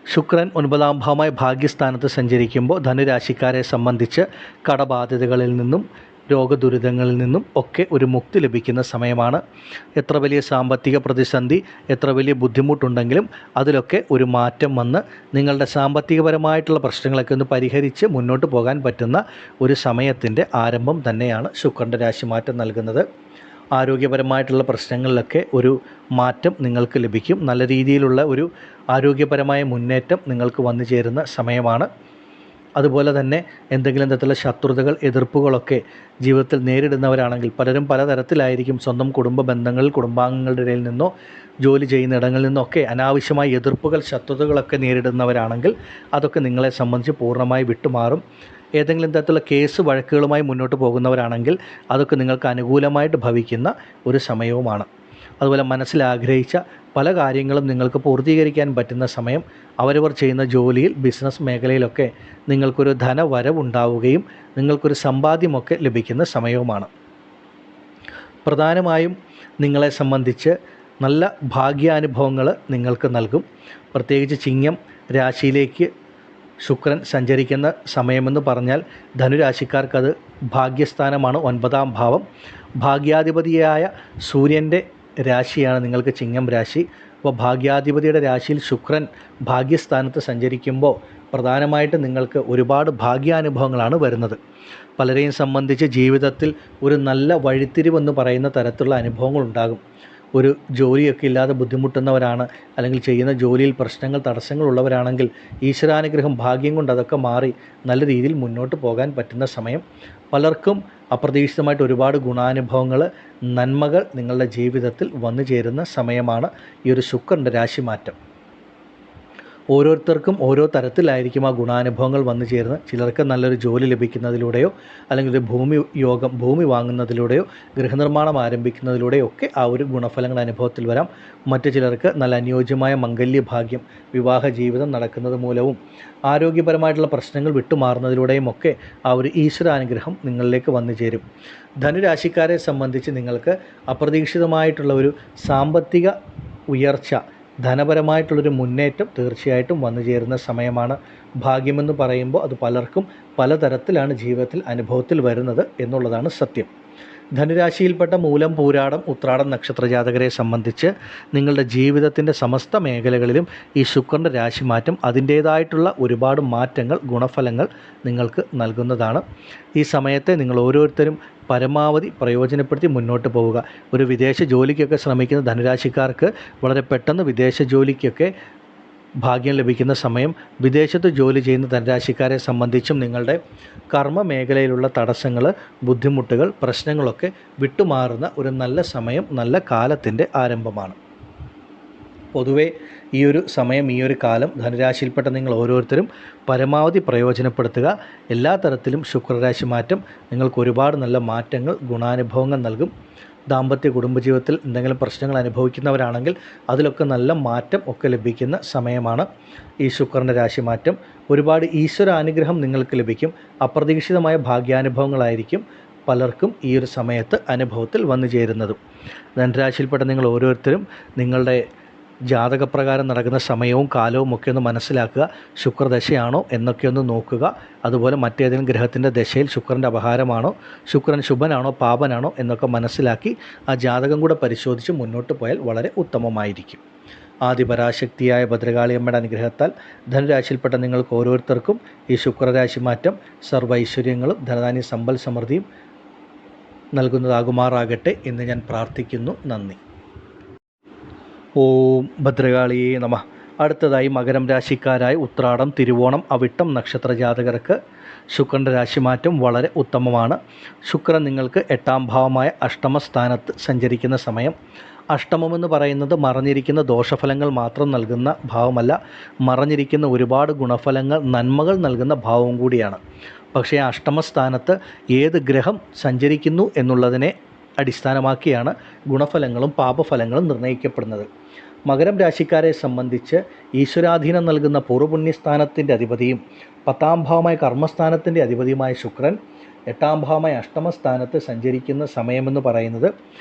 ശുക്രൻ 9ാം ഭാവമായ ഭാഗ്യസ്ഥാനത്ത് സഞ്ചരിക്കുമ്പോൾ ധനുരാശിക്കാരെ സംബന്ധിച്ച് കടബാധ്യതകളിൽ നിന്നും രോഗദുരിതങ്ങളിൽ നിന്നും ഒക്കെ ഒരു മുക്തി ലഭിക്കുന്ന സമയമാണ്. എത്ര വലിയ സാമ്പത്തിക പ്രതിസന്ധി, എത്ര വലിയ ബുദ്ധിമുട്ടുണ്ടെങ്കിലും അതിലൊക്കെ ഒരു മാറ്റം വന്ന് നിങ്ങളുടെ സാമ്പത്തികപരമായിട്ടുള്ള പ്രശ്നങ്ങളൊക്കെ ഒന്ന് പരിഹരിച്ച് മുന്നോട്ട് പോകാൻ പറ്റുന്ന ഒരു സമയത്തിൻ്റെ ആരംഭം തന്നെയാണ് ശുക്രൻ്റെ രാശിമാറ്റം നൽകുന്നത്. ആരോഗ്യപരമായിട്ടുള്ള പ്രശ്നങ്ങളിലൊക്കെ ഒരു മാറ്റം നിങ്ങൾക്ക് ലഭിക്കും. നല്ല രീതിയിലുള്ള ഒരു ആരോഗ്യപരമായ മുന്നേറ്റം നിങ്ങൾക്ക് വന്നു ചേരുന്ന സമയമാണ്. അതുപോലെ തന്നെ എന്തെങ്കിലും തരത്തിലുള്ള ശത്രുതകൾ, എതിർപ്പുകളൊക്കെ ജീവിതത്തിൽ നേരിടുന്നവരാണെങ്കിൽ പലരും പലതരത്തിലായിരിക്കും. സ്വന്തം കുടുംബ ബന്ധങ്ങളിൽ, കുടുംബാംഗങ്ങളുടെ ഇടയിൽ നിന്നോ ജോലി ചെയ്യുന്ന ഇടങ്ങളിൽ നിന്നൊക്കെ അനാവശ്യമായ എതിർപ്പുകൾ, ശത്രുതകളൊക്കെ നേരിടുന്നവരാണെങ്കിൽ അതൊക്കെ നിങ്ങളെ സംബന്ധിച്ച് പൂർണ്ണമായി വിട്ടുമാറും. ഏതെങ്കിലും തരത്തിലുള്ള കേസ് വഴക്കുകളുമായി മുന്നോട്ട് പോകുന്നവരാണെങ്കിൽ അതൊക്കെ നിങ്ങൾക്ക് അനുകൂലമായിട്ട് ഭവിക്കുന്ന ഒരു സമയവുമാണ്. അതുപോലെ മനസ്സിലാഗ്രഹിച്ച പല കാര്യങ്ങളും നിങ്ങൾക്ക് പൂർത്തീകരിക്കാൻ പറ്റുന്ന സമയം. അവരവർ ചെയ്യുന്ന ജോലിയിൽ, ബിസിനസ് മേഖലയിലൊക്കെ നിങ്ങൾക്കൊരു ധനവരവുണ്ടാവുകയും നിങ്ങൾക്കൊരു സമ്പാദ്യമൊക്കെ ലഭിക്കുന്ന സമയവുമാണ്. പ്രധാനമായും നിങ്ങളെ സംബന്ധിച്ച് നല്ല ഭാഗ്യാനുഭവങ്ങൾ നിങ്ങൾക്ക് നൽകും. പ്രത്യേകിച്ച് ചിങ്ങം രാശിയിലേക്ക് ശുക്രൻ സഞ്ചരിക്കുന്ന സമയമെന്ന് പറഞ്ഞാൽ ധനുരാശിക്കാർക്കത് ഭാഗ്യസ്ഥാനമാണ്, 9ാം ഭാവം. ഭാഗ്യാധിപതിയായ സൂര്യൻ്റെ രാശിയാണ് നിങ്ങൾക്ക് ചിങ്ങം രാശി. അപ്പോൾ ഭാഗ്യാധിപതിയുടെ രാശിയിൽ ശുക്രൻ ഭാഗ്യസ്ഥാനത്ത് സഞ്ചരിക്കുമ്പോൾ പ്രധാനമായിട്ടും നിങ്ങൾക്ക് ഒരുപാട് ഭാഗ്യാനുഭവങ്ങളാണ് വരുന്നത്. പലരെയും സംബന്ധിച്ച് ജീവിതത്തിൽ ഒരു നല്ല വഴിത്തിരിവെന്ന് പറയുന്ന തരത്തിലുള്ള അനുഭവങ്ങളുണ്ടാകും. ഒരു ജോലിയൊക്കെ ഇല്ലാതെ ബുദ്ധിമുട്ടുന്നവരാണ്, അല്ലെങ്കിൽ ചെയ്യുന്ന ജോലിയിൽ പ്രശ്നങ്ങൾ, തടസ്സങ്ങളുള്ളവരാണെങ്കിൽ ഈശ്വരാനുഗ്രഹം, ഭാഗ്യം കൊണ്ട് അതൊക്കെ മാറി നല്ല രീതിയിൽ മുന്നോട്ട് പോകാൻ പറ്റുന്ന സമയം. പലർക്കും അപ്രതീക്ഷിതമായിട്ട് ഒരുപാട് ഗുണാനുഭവങ്ങൾ, നന്മകൾ നിങ്ങളുടെ ജീവിതത്തിൽ വന്നു ചേരുന്ന സമയമാണ് ഈ ഒരു ശുക്രൻ്റെ രാശിമാറ്റം. ഓരോരുത്തർക്കും ഓരോ തരത്തിലായിരിക്കും ആ ഗുണാനുഭവങ്ങൾ വന്നു ചേരുന്നത്. ചിലർക്ക് നല്ലൊരു ജോലി ലഭിക്കുന്നതിലൂടെയോ, അല്ലെങ്കിൽ ഒരു ഭൂമി വാങ്ങുന്നതിലൂടെയോ, ഗൃഹനിർമ്മാണം ആരംഭിക്കുന്നതിലൂടെയോ ഒക്കെ ആ ഒരു ഗുണഫലങ്ങൾ അനുഭവത്തിൽ വരാം. മറ്റു ചിലർക്ക് നല്ല അനുയോജ്യമായ മംഗല്യഭാഗ്യം, വിവാഹ ജീവിതം നടക്കുന്നത് മൂലവും ആരോഗ്യപരമായിട്ടുള്ള പ്രശ്നങ്ങൾ വിട്ടുമാറുന്നതിലൂടെയും ഒക്കെ ആ ഒരു ഈശ്വരാനുഗ്രഹം നിങ്ങളിലേക്ക് വന്നു ചേരും. ധനുരാശിക്കാരെ സംബന്ധിച്ച് നിങ്ങൾക്ക് അപ്രതീക്ഷിതമായിട്ടുള്ള ഒരു സാമ്പത്തിക ഉയർച്ച ധനപരമായിട്ടുള്ളൊരു മുന്നേറ്റം തീർച്ചയായിട്ടും വന്നു ചേരുന്ന സമയമാണ്. ഭാഗ്യമെന്ന് പറയുമ്പോൾ അത് പലർക്കും പലതരത്തിലാണ് ജീവിതത്തിൽ അനുഭവത്തിൽ വരുന്നത് എന്നുള്ളതാണ് സത്യം. ധനുരാശിയിൽപ്പെട്ട മൂലം, പൂരാടം, ഉത്രാടം നക്ഷത്രജാതകരെ സംബന്ധിച്ച് നിങ്ങളുടെ ജീവിതത്തിൻ്റെ സമസ്ത മേഖലകളിലും ഈ ശുക്രൻ്റെ രാശിമാറ്റം അതിൻ്റേതായിട്ടുള്ള ഒരുപാട് മാറ്റങ്ങൾ, ഗുണഫലങ്ങൾ നിങ്ങൾക്ക് നൽകുന്നതാണ്. ഈ സമയത്തെ നിങ്ങൾ ഓരോരുത്തരും പരമാവധി പ്രയോജനപ്പെടുത്തി മുന്നോട്ട് പോവുക. ഒരു വിദേശ ജോലിക്കൊക്കെ ശ്രമിക്കുന്ന ധനുരാശിക്കാർക്ക് വളരെ പെട്ടെന്ന് വിദേശ ജോലിക്കൊക്കെ ഭാഗ്യം ലഭിക്കുന്ന സമയം. വിദേശത്ത് ജോലി ചെയ്യുന്ന ധനരാശിക്കാരെ സംബന്ധിച്ചും നിങ്ങളുടെ കർമ്മ മേഖലയിലുള്ള തടസ്സങ്ങൾ, ബുദ്ധിമുട്ടുകൾ, പ്രശ്നങ്ങളൊക്കെ വിട്ടുമാറുന്ന ഒരു നല്ല സമയം, നല്ല കാലത്തിൻ്റെ ആരംഭമാണ്. പൊതുവെ ഈ ഒരു സമയം, ഈ ഒരു കാലം ധനുരാശിയിൽപ്പെട്ട നിങ്ങൾ ഓരോരുത്തരും പരമാവധി പ്രയോജനപ്പെടുത്തുക. എല്ലാ തരത്തിലും ശുക്രരാശി മാറ്റം നിങ്ങൾക്ക് ഒരുപാട് നല്ല മാറ്റങ്ങൾ, ഗുണാനുഭവങ്ങൾ നൽകും. ദാമ്പത്യ കുടുംബജീവിതത്തിൽ എന്തെങ്കിലും പ്രശ്നങ്ങൾ അനുഭവിക്കുന്നവരാണെങ്കിൽ അതിലൊക്കെ നല്ല മാറ്റം ഒക്കെ ലഭിക്കുന്ന സമയമാണ് ഈ ശുക്രൻ്റെ രാശിമാറ്റം. ഒരുപാട് ഈശ്വരാനുഗ്രഹം നിങ്ങൾക്ക് ലഭിക്കും. അപ്രതീക്ഷിതമായ ഭാഗ്യാനുഭവങ്ങളായിരിക്കും പലർക്കും ഈ ഒരു സമയത്ത് അനുഭവത്തിൽ വന്നു ചേരുന്നതും. ധനുരാശിയിൽപ്പെട്ട നിങ്ങൾ ഓരോരുത്തരും നിങ്ങളുടെ ജാതകപ്രകാരം നടക്കുന്ന സമയവും കാലവും ഒക്കെ ഒന്ന് മനസ്സിലാക്കുക. ശുക്രദശയാണോ എന്നൊക്കെ ഒന്ന് നോക്കുക. അതുപോലെ മറ്റേതെങ്കിലും ഗ്രഹത്തിൻ്റെ ദശയിൽ ശുക്രൻ്റെ അപഹാരമാണോ, ശുക്രൻ ശുഭനാണോ പാപനാണോ എന്നൊക്കെ മനസ്സിലാക്കി ആ ജാതകം കൂടെ പരിശോധിച്ച് മുന്നോട്ട് പോയാൽ വളരെ ഉത്തമമായിരിക്കും. ആദിപരാശക്തിയായ ഭദ്രകാളിയമ്മയുടെ അനുഗ്രഹത്താൽ ധനുരാശിയിൽപ്പെട്ട നിങ്ങൾക്ക് ഓരോരുത്തർക്കും ഈ ശുക്രരാശി മാറ്റം സർവ്വ ഐശ്വര്യങ്ങളും ധനധാന്യ സമ്പൽ സമൃദ്ധിയും നൽകുന്നതാകുമാറാകട്ടെ എന്ന് ഞാൻ പ്രാർത്ഥിക്കുന്നു. നന്ദി. ഓം ഭദ്രകാളിയേ നമഃ. അടുത്തതായി മകരം രാശിക്കാരായ ഉത്രാടം, തിരുവോണം, അവിട്ടം നക്ഷത്ര ജാതകർക്ക് ശുക്രൻ്റെ രാശിമാറ്റം വളരെ ഉത്തമമാണ്. ശുക്രൻ നിങ്ങൾക്ക് 8ാം ഭാവമായ അഷ്ടമസ്ഥാനത്ത് സഞ്ചരിക്കുന്ന സമയം. അഷ്ടമമെന്ന് പറയുന്നത് മറഞ്ഞിരിക്കുന്ന ദോഷഫലങ്ങൾ മാത്രം നൽകുന്ന ഭാവമല്ല, മറഞ്ഞിരിക്കുന്ന ഒരുപാട് ഗുണഫലങ്ങൾ, നന്മകൾ നൽകുന്ന ഭാവവും കൂടിയാണ്. പക്ഷേ ആ അഷ്ടമസ്ഥാനത്ത് ഏത് ഗ്രഹം സഞ്ചരിക്കുന്നു എന്നുള്ളതിനെ അടിസ്ഥാനമാക്കിയാണ് ഗുണഫലങ്ങളും പാപഫലങ്ങളും നിർണ്ണയിക്കപ്പെടുന്നത്. മകരം രാശിക്കാരെ സംബന്ധിച്ച് ഈശ്വരാധീനം നൽകുന്ന പൂർവ്വപുണ്യസ്ഥാനത്തിൻ്റെ അധിപതിയും 10ാം ഭാവമായ കർമ്മസ്ഥാനത്തിൻ്റെ അധിപതിയുമായ ശുക്രൻ 8ാം ഭാവമായ അഷ്ടമസ്ഥാനത്ത് സഞ്ചരിക്കുന്ന സമയമെന്ന് പറയുന്നത്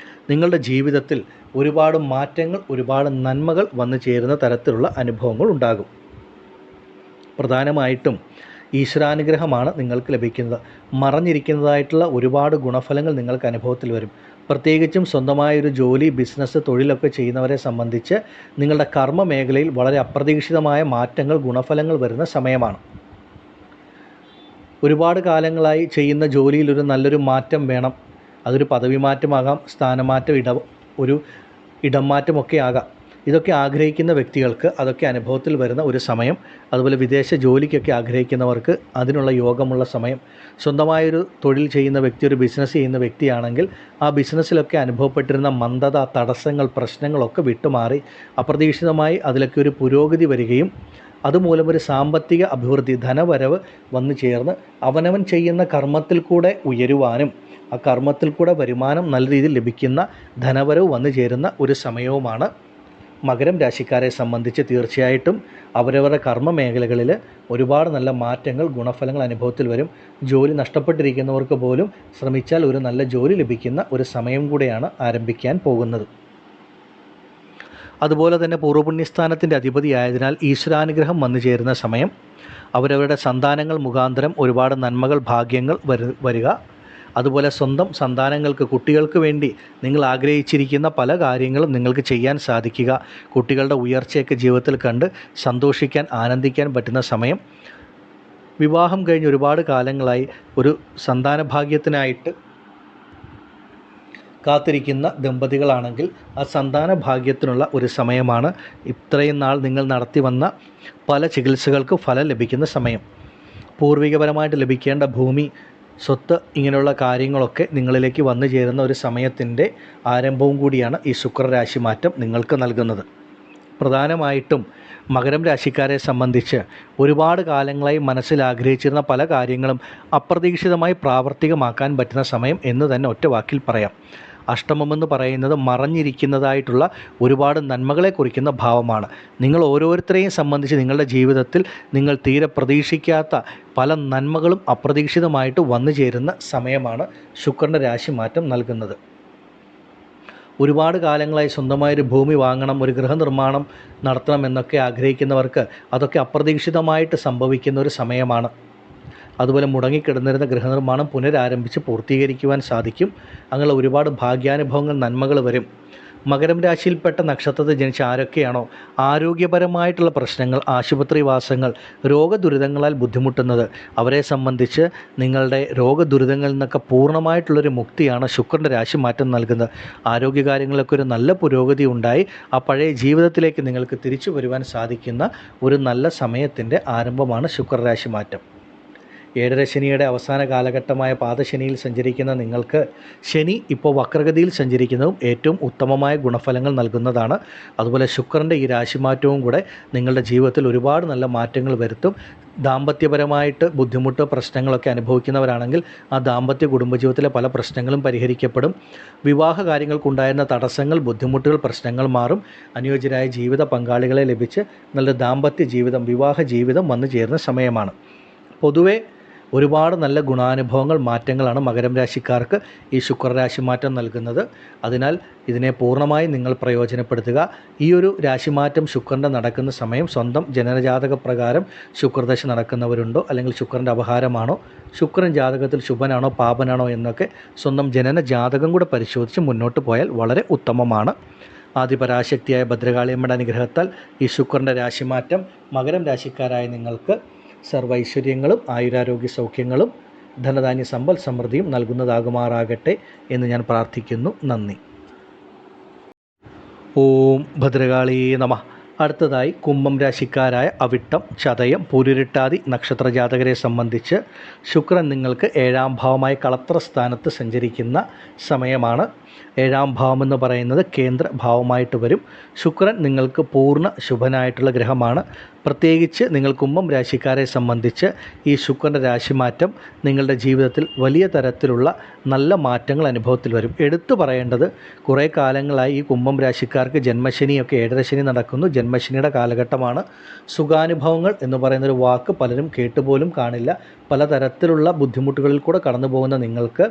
നിങ്ങളുടെ ജീവിതത്തിൽ ഒരുപാട് മാറ്റങ്ങൾ, ഒരുപാട് നന്മകൾ വന്നു ചേരുന്ന തരത്തിലുള്ള അനുഭവങ്ങൾ ഉണ്ടാകും. പ്രധാനമായിട്ടും ഈശ്വരാനുഗ്രഹമാണ് നിങ്ങൾക്ക് ലഭിക്കുന്നത്. മറഞ്ഞിരിക്കുന്നതായിട്ടുള്ള ഒരുപാട് ഗുണഫലങ്ങൾ നിങ്ങൾക്ക് അനുഭവത്തിൽ വരും. പ്രത്യേകിച്ചും സ്വന്തമായൊരു ജോലി, ബിസിനസ്, തൊഴിലൊക്കെ ചെയ്യുന്നവരെ സംബന്ധിച്ച് നിങ്ങളുടെ കർമ്മ മേഖലയിൽ വളരെ അപ്രതീക്ഷിതമായ മാറ്റങ്ങൾ, ഗുണഫലങ്ങൾ വരുന്ന സമയമാണ്. ഒരുപാട് കാലങ്ങളായി ചെയ്യുന്ന ജോലിയിൽ ഒരു നല്ലൊരു മാറ്റം വേണം. അതൊരു പദവി മാറ്റമാകാം, സ്ഥാനമാറ്റം, ഒരു ഇടം മാറ്റമൊക്കെ ആകാം. ഇതൊക്കെ ആഗ്രഹിക്കുന്ന വ്യക്തികൾക്ക് അതൊക്കെ അനുഭവത്തിൽ വരുന്ന ഒരു സമയം. അതുപോലെ വിദേശ ജോലിക്കൊക്കെ ആഗ്രഹിക്കുന്നവർക്ക് അതിനുള്ള യോഗമുള്ള സമയം. സ്വന്തമായൊരു തൊഴിൽ ചെയ്യുന്ന വ്യക്തി, ഒരു ബിസിനസ് ചെയ്യുന്ന വ്യക്തിയാണെങ്കിൽ ആ ബിസിനസ്സിലൊക്കെ അനുഭവപ്പെട്ടിരുന്ന മന്ദത, തടസ്സങ്ങൾ, പ്രശ്നങ്ങളൊക്കെ വിട്ടുമാറി അപ്രതീക്ഷിതമായി അതിലൊക്കെ ഒരു പുരോഗതി വരികയും അതുമൂലം ഒരു സാമ്പത്തിക അഭിവൃദ്ധി, ധനവരവ് വന്നു ചേർന്ന് അവനവൻ ചെയ്യുന്ന കർമ്മത്തിൽ കൂടെ ഉയരുവാനും ആ കർമ്മത്തിൽ കൂടെ വരുമാനം നല്ല രീതിയിൽ ലഭിക്കുന്ന ധനവരവ് വന്നു ചേരുന്ന ഒരു സമയവുമാണ്. മകരം രാശിക്കാരെ സംബന്ധിച്ച് തീർച്ചയായിട്ടും അവരവരുടെ കർമ്മ മേഖലകളിൽ ഒരുപാട് നല്ല മാറ്റങ്ങൾ, ഗുണഫലങ്ങൾ അനുഭവത്തിൽ വരും. ജോലി നഷ്ടപ്പെട്ടിരിക്കുന്നവർക്ക് പോലും ശ്രമിച്ചാൽ ഒരു നല്ല ജോലി ലഭിക്കുന്ന ഒരു സമയം കൂടെയാണ് ആരംഭിക്കാൻ പോകുന്നത്. അതുപോലെ തന്നെ പൂർവ്വപുണ്യസ്ഥാനത്തിൻ്റെ അധിപതിയായതിനാൽ ഈശ്വരാനുഗ്രഹം വന്നു ചേരുന്ന സമയം. അവരവരുടെ സന്താനങ്ങൾ മുഖാന്തരം ഒരുപാട് നന്മകൾ, ഭാഗ്യങ്ങൾ വരിക. അതുപോലെ സ്വന്തം സന്താനങ്ങൾക്ക്, കുട്ടികൾക്ക് വേണ്ടി നിങ്ങൾ ആഗ്രഹിച്ചിരിക്കുന്ന പല കാര്യങ്ങളും നിങ്ങൾക്ക് ചെയ്യാൻ സാധിക്കുക. കുട്ടികളുടെ ഉയർച്ചയൊക്കെ ജീവിതത്തിൽ കണ്ട് സന്തോഷിക്കാൻ, ആനന്ദിക്കാൻ പറ്റുന്ന സമയം. വിവാഹം കഴിഞ്ഞ് ഒരുപാട് കാലങ്ങളായി ഒരു സന്താന ഭാഗ്യത്തിനായിട്ട് കാത്തിരിക്കുന്ന ദമ്പതികളാണെങ്കിൽ ആ സന്താന ഭാഗ്യത്തിനുള്ള ഒരു സമയമാണ്. ഇത്രയും നാൾ നിങ്ങൾ നടത്തി വന്ന പല ചികിത്സകൾക്ക് ഫലം ലഭിക്കുന്ന സമയം. പൂർവികപരമായിട്ട് ലഭിക്കേണ്ട ഭൂമി, സ്വത്ത്, ഇങ്ങനെയുള്ള കാര്യങ്ങളൊക്കെ നിങ്ങളിലേക്ക് വന്നു ചേരുന്ന ഒരു സമയത്തിൻ്റെ ആരംഭവും കൂടിയാണ് ഈ ശുക്രരാശി മാറ്റം നിങ്ങൾക്ക് നൽകുന്നത്. പ്രധാനമായിട്ടും മകരം രാശിക്കാരെ സംബന്ധിച്ച് ഒരുപാട് കാലങ്ങളായി മനസ്സിൽ ആഗ്രഹിച്ചിരുന്ന പല കാര്യങ്ങളും അപ്രതീക്ഷിതമായി പ്രാവർത്തികമാക്കാൻ പറ്റുന്ന സമയം എന്ന് തന്നെ ഒറ്റ വാക്കിൽ പറയാം. അഷ്ടമമെന്ന് പറയുന്നത് മറഞ്ഞിരിക്കുന്നതായിട്ടുള്ള ഒരുപാട് നന്മകളെ കുറിക്കുന്ന ഭാവമാണ്. നിങ്ങൾ ഓരോരുത്തരെയും സംബന്ധിച്ച് നിങ്ങളുടെ ജീവിതത്തിൽ നിങ്ങൾ തീരെ പ്രതീക്ഷിക്കാത്ത പല നന്മകളും അപ്രതീക്ഷിതമായിട്ട് വന്നു ചേരുന്ന സമയമാണ് ശുക്രൻ്റെ രാശി മാറ്റം നൽകുന്നത്. ഒരുപാട് കാലങ്ങളായി സ്വന്തമായൊരു ഭൂമി വാങ്ങണം, ഒരു ഗൃഹനിർമ്മാണം നടത്തണം എന്നൊക്കെ ആഗ്രഹിക്കുന്നവർക്ക് അതൊക്കെ അപ്രതീക്ഷിതമായിട്ട് സംഭവിക്കുന്ന ഒരു സമയമാണ്. അതുപോലെ മുടങ്ങിക്കിടന്നിരുന്ന ഗൃഹനിർമ്മാണം പുനരാരംഭിച്ച് പൂർത്തീകരിക്കുവാൻ സാധിക്കും. അങ്ങനെയുള്ള ഒരുപാട് ഭാഗ്യാനുഭവങ്ങൾ, നന്മകൾ വരും. മകരം രാശിയിൽപ്പെട്ട നക്ഷത്രത്തിൽ ജനിച്ച ആരൊക്കെയാണോ ആരോഗ്യപരമായിട്ടുള്ള പ്രശ്നങ്ങൾ, ആശുപത്രിവാസങ്ങൾ, രോഗദുരിതങ്ങളാൽ ബുദ്ധിമുട്ടുന്നത്, അവരെ സംബന്ധിച്ച് നിങ്ങളുടെ രോഗദുരിതങ്ങളിൽ നിന്നൊക്കെ പൂർണ്ണമായിട്ടുള്ളൊരു മുക്തിയാണ് ശുക്രൻ്റെ രാശിമാറ്റം നൽകുന്നത്. ആരോഗ്യകാര്യങ്ങളിലൊക്കെ ഒരു നല്ല പുരോഗതി ഉണ്ടായി ആ പഴയ ജീവിതത്തിലേക്ക് നിങ്ങൾക്ക് തിരിച്ചു വരുവാൻ സാധിക്കുന്ന ഒരു നല്ല സമയത്തിൻ്റെ ആരംഭമാണ് ശുക്രരാശിമാറ്റം. ഏഴര ശനിയുടെ അവസാന കാലഘട്ടമായ പാദശനിയിൽ സഞ്ചരിക്കുന്ന നിങ്ങൾക്ക് ശനി ഇപ്പോൾ വക്രഗതിയിൽ സഞ്ചരിക്കുന്നതും ഏറ്റവും ഉത്തമമായ ഗുണഫലങ്ങൾ നൽകുന്നതാണ്. അതുപോലെ ശുക്രൻ്റെ ഈ രാശിമാറ്റവും കൂടെ നിങ്ങളുടെ ജീവിതത്തിൽ ഒരുപാട് നല്ല മാറ്റങ്ങൾ വരുത്തും. ദാമ്പത്യപരമായിട്ട് ബുദ്ധിമുട്ട്, പ്രശ്നങ്ങളൊക്കെ അനുഭവിക്കുന്നവരാണെങ്കിൽ ആ ദാമ്പത്യ കുടുംബജീവിതത്തിലെ പല പ്രശ്നങ്ങളും പരിഹരിക്കപ്പെടും. വിവാഹ കാര്യങ്ങൾക്കുണ്ടായിരുന്ന തടസ്സങ്ങൾ, ബുദ്ധിമുട്ടുകൾ, പ്രശ്നങ്ങൾ മാറും. അനുയോജ്യരായ ജീവിത പങ്കാളികളെ ലഭിച്ച് നല്ല ദാമ്പത്യ ജീവിതം, വിവാഹ ജീവിതം വന്നു ചേരുന്ന സമയമാണ്. പൊതുവെ ഒരുപാട് നല്ല ഗുണാനുഭവങ്ങൾ, മാറ്റങ്ങളാണ് മകരം രാശിക്കാർക്ക് ഈ ശുക്രരാശി മാറ്റം നൽകുന്നത്. അതിനാൽ ഇതിനെ പൂർണ്ണമായി നിങ്ങൾ പ്രയോജനപ്പെടുത്തുക. ഈ ഒരു രാശിമാറ്റം ശുക്രൻ്റെ നടക്കുന്ന സമയം സ്വന്തം ജനനജാതക പ്രകാരം ശുക്രദശ നടക്കുന്നവരുണ്ടോ, അല്ലെങ്കിൽ ശുക്രൻ്റെ അപഹാരമാണോ, ശുക്രൻ ജാതകത്തിൽ ശുഭനാണോ പാപനാണോ എന്നൊക്കെ സ്വന്തം ജനന ജാതകം കൂടെ പരിശോധിച്ച് മുന്നോട്ട് പോയാൽ വളരെ ഉത്തമമാണ്. ആദിപരാശക്തിയായ ഭദ്രകാളിയമ്മയുടെ അനുഗ്രഹത്താൽ ഈ ശുക്രൻ്റെ രാശിമാറ്റം മകരം രാശിക്കാരായ നിങ്ങൾക്ക് സർവൈശ്വര്യങ്ങളും ആയുരാരോഗ്യ സൗഖ്യങ്ങളും ധനധാന്യ സമ്പൽ സമൃദ്ധിയും നൽകുന്നതാകുമാറാകട്ടെ എന്ന് ഞാൻ പ്രാർത്ഥിക്കുന്നു. നന്ദി. ഓം ഭദ്രകാളിയേ നമഃ. അടുത്തതായി കുംഭം രാശിക്കാരായ അവിട്ടം, ചതയം, പൂരുരുട്ടാതി നക്ഷത്ര ജാതകരെ സംബന്ധിച്ച് ശുക്രൻ നിങ്ങൾക്ക് 7ാം ഭാവമായ കളത്ര സ്ഥാനത്ത് സഞ്ചരിക്കുന്ന സമയമാണ്. 7ാം ഭാവം എന്ന് പറയുന്നത് കേന്ദ്ര ഭാവമായിട്ട് വരും. ശുക്രൻ നിങ്ങൾക്ക് പൂർണ്ണ ശുഭനായിട്ടുള്ള ഗ്രഹമാണ്. പ്രത്യേകിച്ച് നിങ്ങൾ കുംഭം രാശിക്കാരെ സംബന്ധിച്ച് ഈ ശുക്രൻ്റെ രാശിമാറ്റം നിങ്ങളുടെ ജീവിതത്തിൽ വലിയ തരത്തിലുള്ള നല്ല മാറ്റങ്ങൾ അനുഭവത്തിൽ വരും. എടുത്തു പറയേണ്ടത്, കുറേ കാലങ്ങളായി ഈ കുംഭം രാശിക്കാർക്ക് ജന്മശനിയൊക്കെ, ഏഴരശനി നടക്കുന്നു. ജന്മശനിയുടെ കാലഘട്ടമാണ്. സുഖാനുഭവങ്ങൾ എന്ന് പറയുന്നൊരു വാക്ക് പലരും കേട്ടുപോലും കാണില്ല. പലതരത്തിലുള്ള ബുദ്ധിമുട്ടുകളിൽ കൂടെ കടന്നു പോകുന്ന നിങ്ങൾക്ക്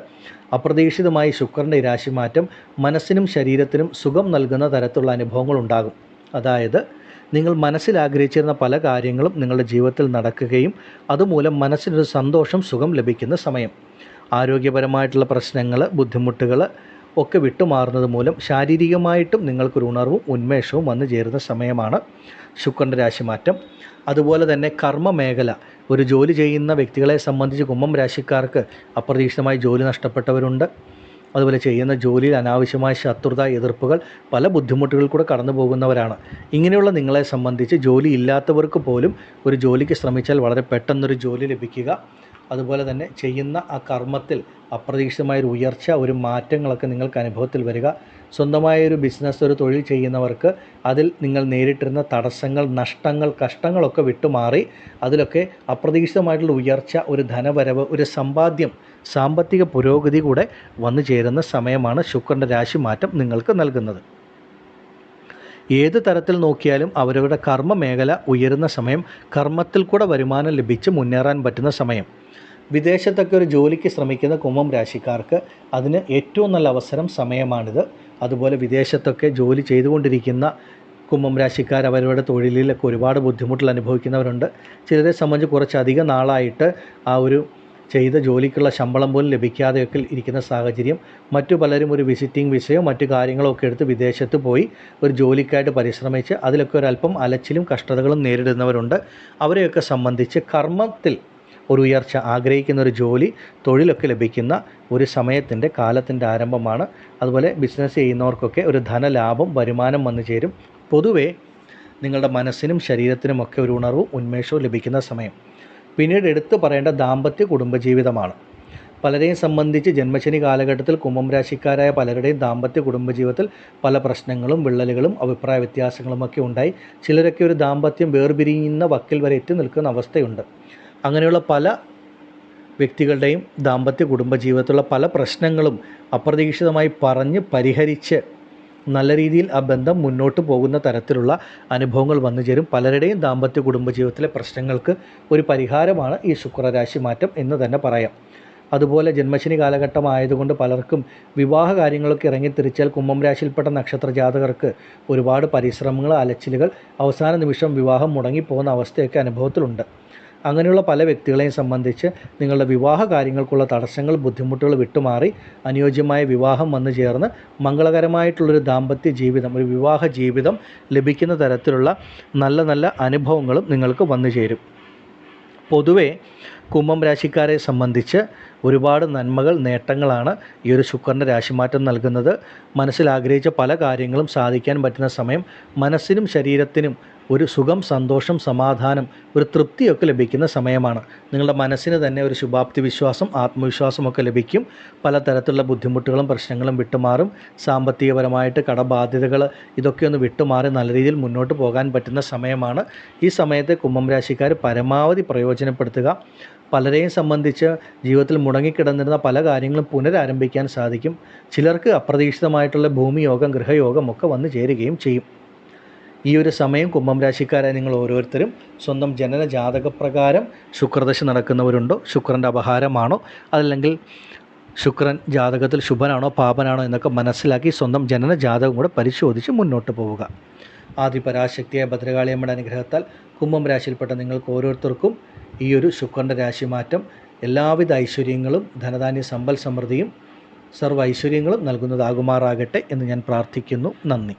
അപ്രതീക്ഷിതമായി ശുക്രൻ്റെ രാശിമാറ്റം മനസ്സിനും ശരീരത്തിനും സുഖം നൽകുന്ന തരത്തിലുള്ള അനുഭവങ്ങൾ ഉണ്ടാകും. അതായത് നിങ്ങൾ മനസ്സിൽ ആഗ്രഹിച്ചിരുന്ന പല കാര്യങ്ങളും നിങ്ങളുടെ ജീവിതത്തിൽ നടക്കുകയും അതുമൂലം മനസ്സിനൊരു സന്തോഷം, സുഖം ലഭിക്കുന്ന സമയം. ആരോഗ്യപരമായിട്ടുള്ള പ്രശ്നങ്ങൾ, ബുദ്ധിമുട്ടുകൾ ഒക്കെ വിട്ടുമാറുന്നത് മൂലം ശാരീരികമായിട്ടും നിങ്ങൾക്കൊരു ഉണർവും ഉന്മേഷവും വന്നു ചേരുന്ന സമയമാണ് ശുക്രൻ്റെ രാശിമാറ്റം. അതുപോലെ തന്നെ കർമ്മ മേഖല, ഒരു ജോലി ചെയ്യുന്ന വ്യക്തികളെ സംബന്ധിച്ച് കുംഭം രാശിക്കാർക്ക് അപ്രതീക്ഷിതമായി ജോലി നഷ്ടപ്പെട്ടവരുണ്ട്. അതുപോലെ ചെയ്യുന്ന ജോലിയിൽ അനാവശ്യമായ ശത്രുത, എതിർപ്പുകൾ, പല ബുദ്ധിമുട്ടുകൾ കൂടെ കടന്നു പോകുന്നവരാണ്. ഇങ്ങനെയുള്ള നിങ്ങളെ സംബന്ധിച്ച് ജോലി ഇല്ലാത്തവർക്ക് പോലും ഒരു ജോലിക്ക് ശ്രമിച്ചാൽ വളരെ പെട്ടെന്നൊരു ജോലി ലഭിക്കുക. അതുപോലെ തന്നെ ചെയ്യുന്ന ആ കർമ്മത്തിൽ അപ്രതീക്ഷിതമായൊരു ഉയർച്ച, ഒരു മാറ്റങ്ങളൊക്കെ നിങ്ങൾക്ക് അനുഭവത്തിൽ വരിക. സ്വന്തമായൊരു ബിസിനസ്, ഒരു തൊഴിൽ ചെയ്യുന്നവർക്ക് അതിൽ നിങ്ങൾ നേരിട്ടിരുന്ന തടസ്സങ്ങൾ, നഷ്ടങ്ങൾ, കഷ്ടങ്ങളൊക്കെ വിട്ടുമാറി അതിലൊക്കെ അപ്രതീക്ഷിതമായിട്ടുള്ള ഉയർച്ച, ഒരു ധനവരവ്, ഒരു സമ്പാദ്യം, സാമ്പത്തിക പുരോഗതി കൂടെ വന്നു ചേരുന്ന സമയമാണ് ശുക്രൻ്റെ രാശിമാറ്റം നിങ്ങൾക്ക് നൽകുന്നത്. ഏത് തരത്തിൽ നോക്കിയാലും അവരവരുടെ കർമ്മ മേഖല ഉയരുന്ന സമയം, കർമ്മത്തിൽ കൂടെ വരുമാനം ലഭിച്ച് മുന്നേറാൻ പറ്റുന്ന സമയം. വിദേശത്തൊക്കെ ഒരു ജോലിക്ക് ശ്രമിക്കുന്ന കുംഭം രാശിക്കാർക്ക് അതിന് ഏറ്റവും നല്ല അവസരം സമയമാണിത്. അതുപോലെ വിദേശത്തൊക്കെ ജോലി ചെയ്തുകൊണ്ടിരിക്കുന്ന കുംഭം രാശിക്കാർ അവരുടെ തൊഴിലിലൊക്കെ ഒരുപാട് ബുദ്ധിമുട്ടുകൾ അനുഭവിക്കുന്നവരുണ്ട്. ചിലരെ സംബന്ധിച്ച് കുറച്ചധികം നാളായിട്ട് ആ ഒരു ചെയ്ത ജോലിക്കുള്ള ശമ്പളം പോലും ലഭിക്കാതെയൊക്കെ ഇരിക്കുന്ന സാഹചര്യം. മറ്റു പലരും ഒരു വിസിറ്റിംഗ് വിസയോ മറ്റു കാര്യങ്ങളോ ഒക്കെ എടുത്ത് വിദേശത്ത് പോയി ഒരു ജോലിക്കായിട്ട് പരിശ്രമിച്ച് അതിലൊക്കെ ഒരല്പം അലച്ചിലും കഷ്ടതകളും നേരിടുന്നവരുണ്ട്. അവരെയൊക്കെ സംബന്ധിച്ച് കർമ്മത്തിൽ ഒരു ഉയർച്ച, ആഗ്രഹിക്കുന്ന ഒരു ജോലി, തൊഴിലൊക്കെ ലഭിക്കുന്ന ഒരു സമയത്തിൻ്റെ കാലത്തിൻ്റെ ആരംഭമാണ്. അതുപോലെ ബിസിനസ് ചെയ്യുന്നവർക്കൊക്കെ ഒരു ധനലാഭം, വരുമാനം വന്നു ചേരും. പൊതുവേ നിങ്ങളുടെ മനസ്സിനും ശരീരത്തിനുമൊക്കെ ഒരു ഉണർവും ഉന്മേഷവും ലഭിക്കുന്ന സമയം. പിന്നീട് എടുത്തു പറയേണ്ട ദാമ്പത്യ കുടുംബജീവിതമാണ്. പലരെയും സംബന്ധിച്ച് ജന്മശനി കാലഘട്ടത്തിൽ കുംഭം രാശിക്കാരായ പലരുടെയും ദാമ്പത്യ കുടുംബജീവിതത്തിൽ പല പ്രശ്നങ്ങളും, വിള്ളലുകളും, അഭിപ്രായ വ്യത്യാസങ്ങളുമൊക്കെ ഉണ്ടായി. ചിലരൊക്കെ ഒരു ദാമ്പത്യം വേർപിരിയുന്ന വക്കിൽ വരെ എത്തി നിൽക്കുന്ന അവസ്ഥയുണ്ട്. അങ്ങനെയുള്ള പല വ്യക്തികളുടെയും ദാമ്പത്യ കുടുംബജീവിതത്തിലുള്ള പല പ്രശ്നങ്ങളും അപ്രതീക്ഷിതമായി പറഞ്ഞ് പരിഹരിച്ച് നല്ല രീതിയിൽ ആ ബന്ധം മുന്നോട്ട് പോകുന്ന തരത്തിലുള്ള അനുഭവങ്ങൾ വന്നു ചേരും. പലരുടെയും ദാമ്പത്യ കുടുംബജീവിതത്തിലെ പ്രശ്നങ്ങൾക്ക് ഒരു പരിഹാരമാണ് ഈ ശുക്രരാശി മാറ്റം എന്ന് തന്നെ പറയാം. അതുപോലെ ജന്മശനി കാലഘട്ടമായതുകൊണ്ട് പലർക്കും വിവാഹ കാര്യങ്ങളൊക്കെ ഇറങ്ങിത്തിരിച്ചാൽ കുംഭം രാശിയിൽപ്പെട്ട നക്ഷത്ര ജാതകർക്ക് ഒരുപാട് പരിശ്രമങ്ങൾ, അലച്ചിലുകൾ, അവസാന നിമിഷം വിവാഹം മുടങ്ങിപ്പോകുന്ന അവസ്ഥയൊക്കെ അനുഭവത്തിലുണ്ട്. അങ്ങനെയുള്ള പല വ്യക്തികളെയും സംബന്ധിച്ച് നിങ്ങളുടെ വിവാഹ കാര്യങ്ങൾക്കുള്ള തടസ്സങ്ങൾ, ബുദ്ധിമുട്ടുകൾ വിട്ടുമാറി അനുയോജ്യമായ വിവാഹം വന്നു ചേർന്ന് മംഗളകരമായിട്ടുള്ളൊരു ദാമ്പത്യ ജീവിതം, ഒരു വിവാഹ ജീവിതം ലഭിക്കുന്ന തരത്തിലുള്ള നല്ല നല്ല അനുഭവങ്ങളും നിങ്ങൾക്ക് വന്നു ചേരും. പൊതുവെ കുംഭം രാശിക്കാരെ സംബന്ധിച്ച് ഒരുപാട് നന്മകൾ, നേട്ടങ്ങളാണ് ഈ ഒരു ശുക്രൻ്റെ രാശിമാറ്റം നൽകുന്നത്. മനസ്സിൽ ആഗ്രഹിച്ച പല കാര്യങ്ങളും സാധിക്കാൻ പറ്റുന്ന സമയം, മനസ്സിനും ശരീരത്തിനും ഒരു സുഖം, സന്തോഷം, സമാധാനം, ഒരു തൃപ്തിയൊക്കെ ലഭിക്കുന്ന സമയമാണ്. നിങ്ങളുടെ മനസ്സിന് തന്നെ ഒരു ശുഭാപ്തി വിശ്വാസം, ആത്മവിശ്വാസമൊക്കെ ലഭിക്കും. പലതരത്തിലുള്ള ബുദ്ധിമുട്ടുകളും പ്രശ്നങ്ങളും വിട്ടുമാറും. സാമ്പത്തികപരമായിട്ട് കടബാധ്യതകൾ ഇതൊക്കെ ഒന്ന് വിട്ടുമാറി നല്ല രീതിയിൽ മുന്നോട്ട് പോകാൻ പറ്റുന്ന സമയമാണ്. ഈ സമയത്തെ കുംഭം രാശിക്കാർ പരമാവധി പ്രയോജനപ്പെടുത്തുക. പലരെയും സംബന്ധിച്ച് ജീവിതത്തിൽ മുടങ്ങിക്കിടന്നിരുന്ന പല കാര്യങ്ങളും പുനരാരംഭിക്കാൻ സാധിക്കും. ചിലർക്ക് അപ്രതീക്ഷിതമായിട്ടുള്ള ഭൂമിയോഗം, ഗൃഹയോഗം ഒക്കെ വന്നു ചേരുകയും ചെയ്യും. ഈ ഒരു സമയം കുംഭം രാശിക്കാരായ നിങ്ങൾ ഓരോരുത്തരും സ്വന്തം ജനന ജാതകപ്രകാരം ശുക്രദശ നടക്കുന്നവരുണ്ടോ, ശുക്രൻ്റെ അപഹാരമാണോ, അതല്ലെങ്കിൽ ശുക്രൻ ജാതകത്തിൽ ശുഭനാണോ പാപനാണോ എന്നൊക്കെ മനസ്സിലാക്കി സ്വന്തം ജനന ജാതകം കൂടെ പരിശോധിച്ച് മുന്നോട്ട് പോവുക. ആദിപരാശക്തിയായ ഭദ്രകാളിയമ്മയുടെ അനുഗ്രഹത്താൽ കുംഭം രാശിയിൽപ്പെട്ട നിങ്ങൾക്ക് ഓരോരുത്തർക്കും ഈ ഒരു ശുക്രൻ്റെ രാശിമാറ്റം എല്ലാവിധ ഐശ്വര്യങ്ങളും, ധനധാന്യ സമ്പൽ സമൃദ്ധിയും, സർവ്വ ഐശ്വര്യങ്ങളും നൽകുന്നതാകുമാറാകട്ടെ എന്ന് ഞാൻ പ്രാർത്ഥിക്കുന്നു. നന്ദി.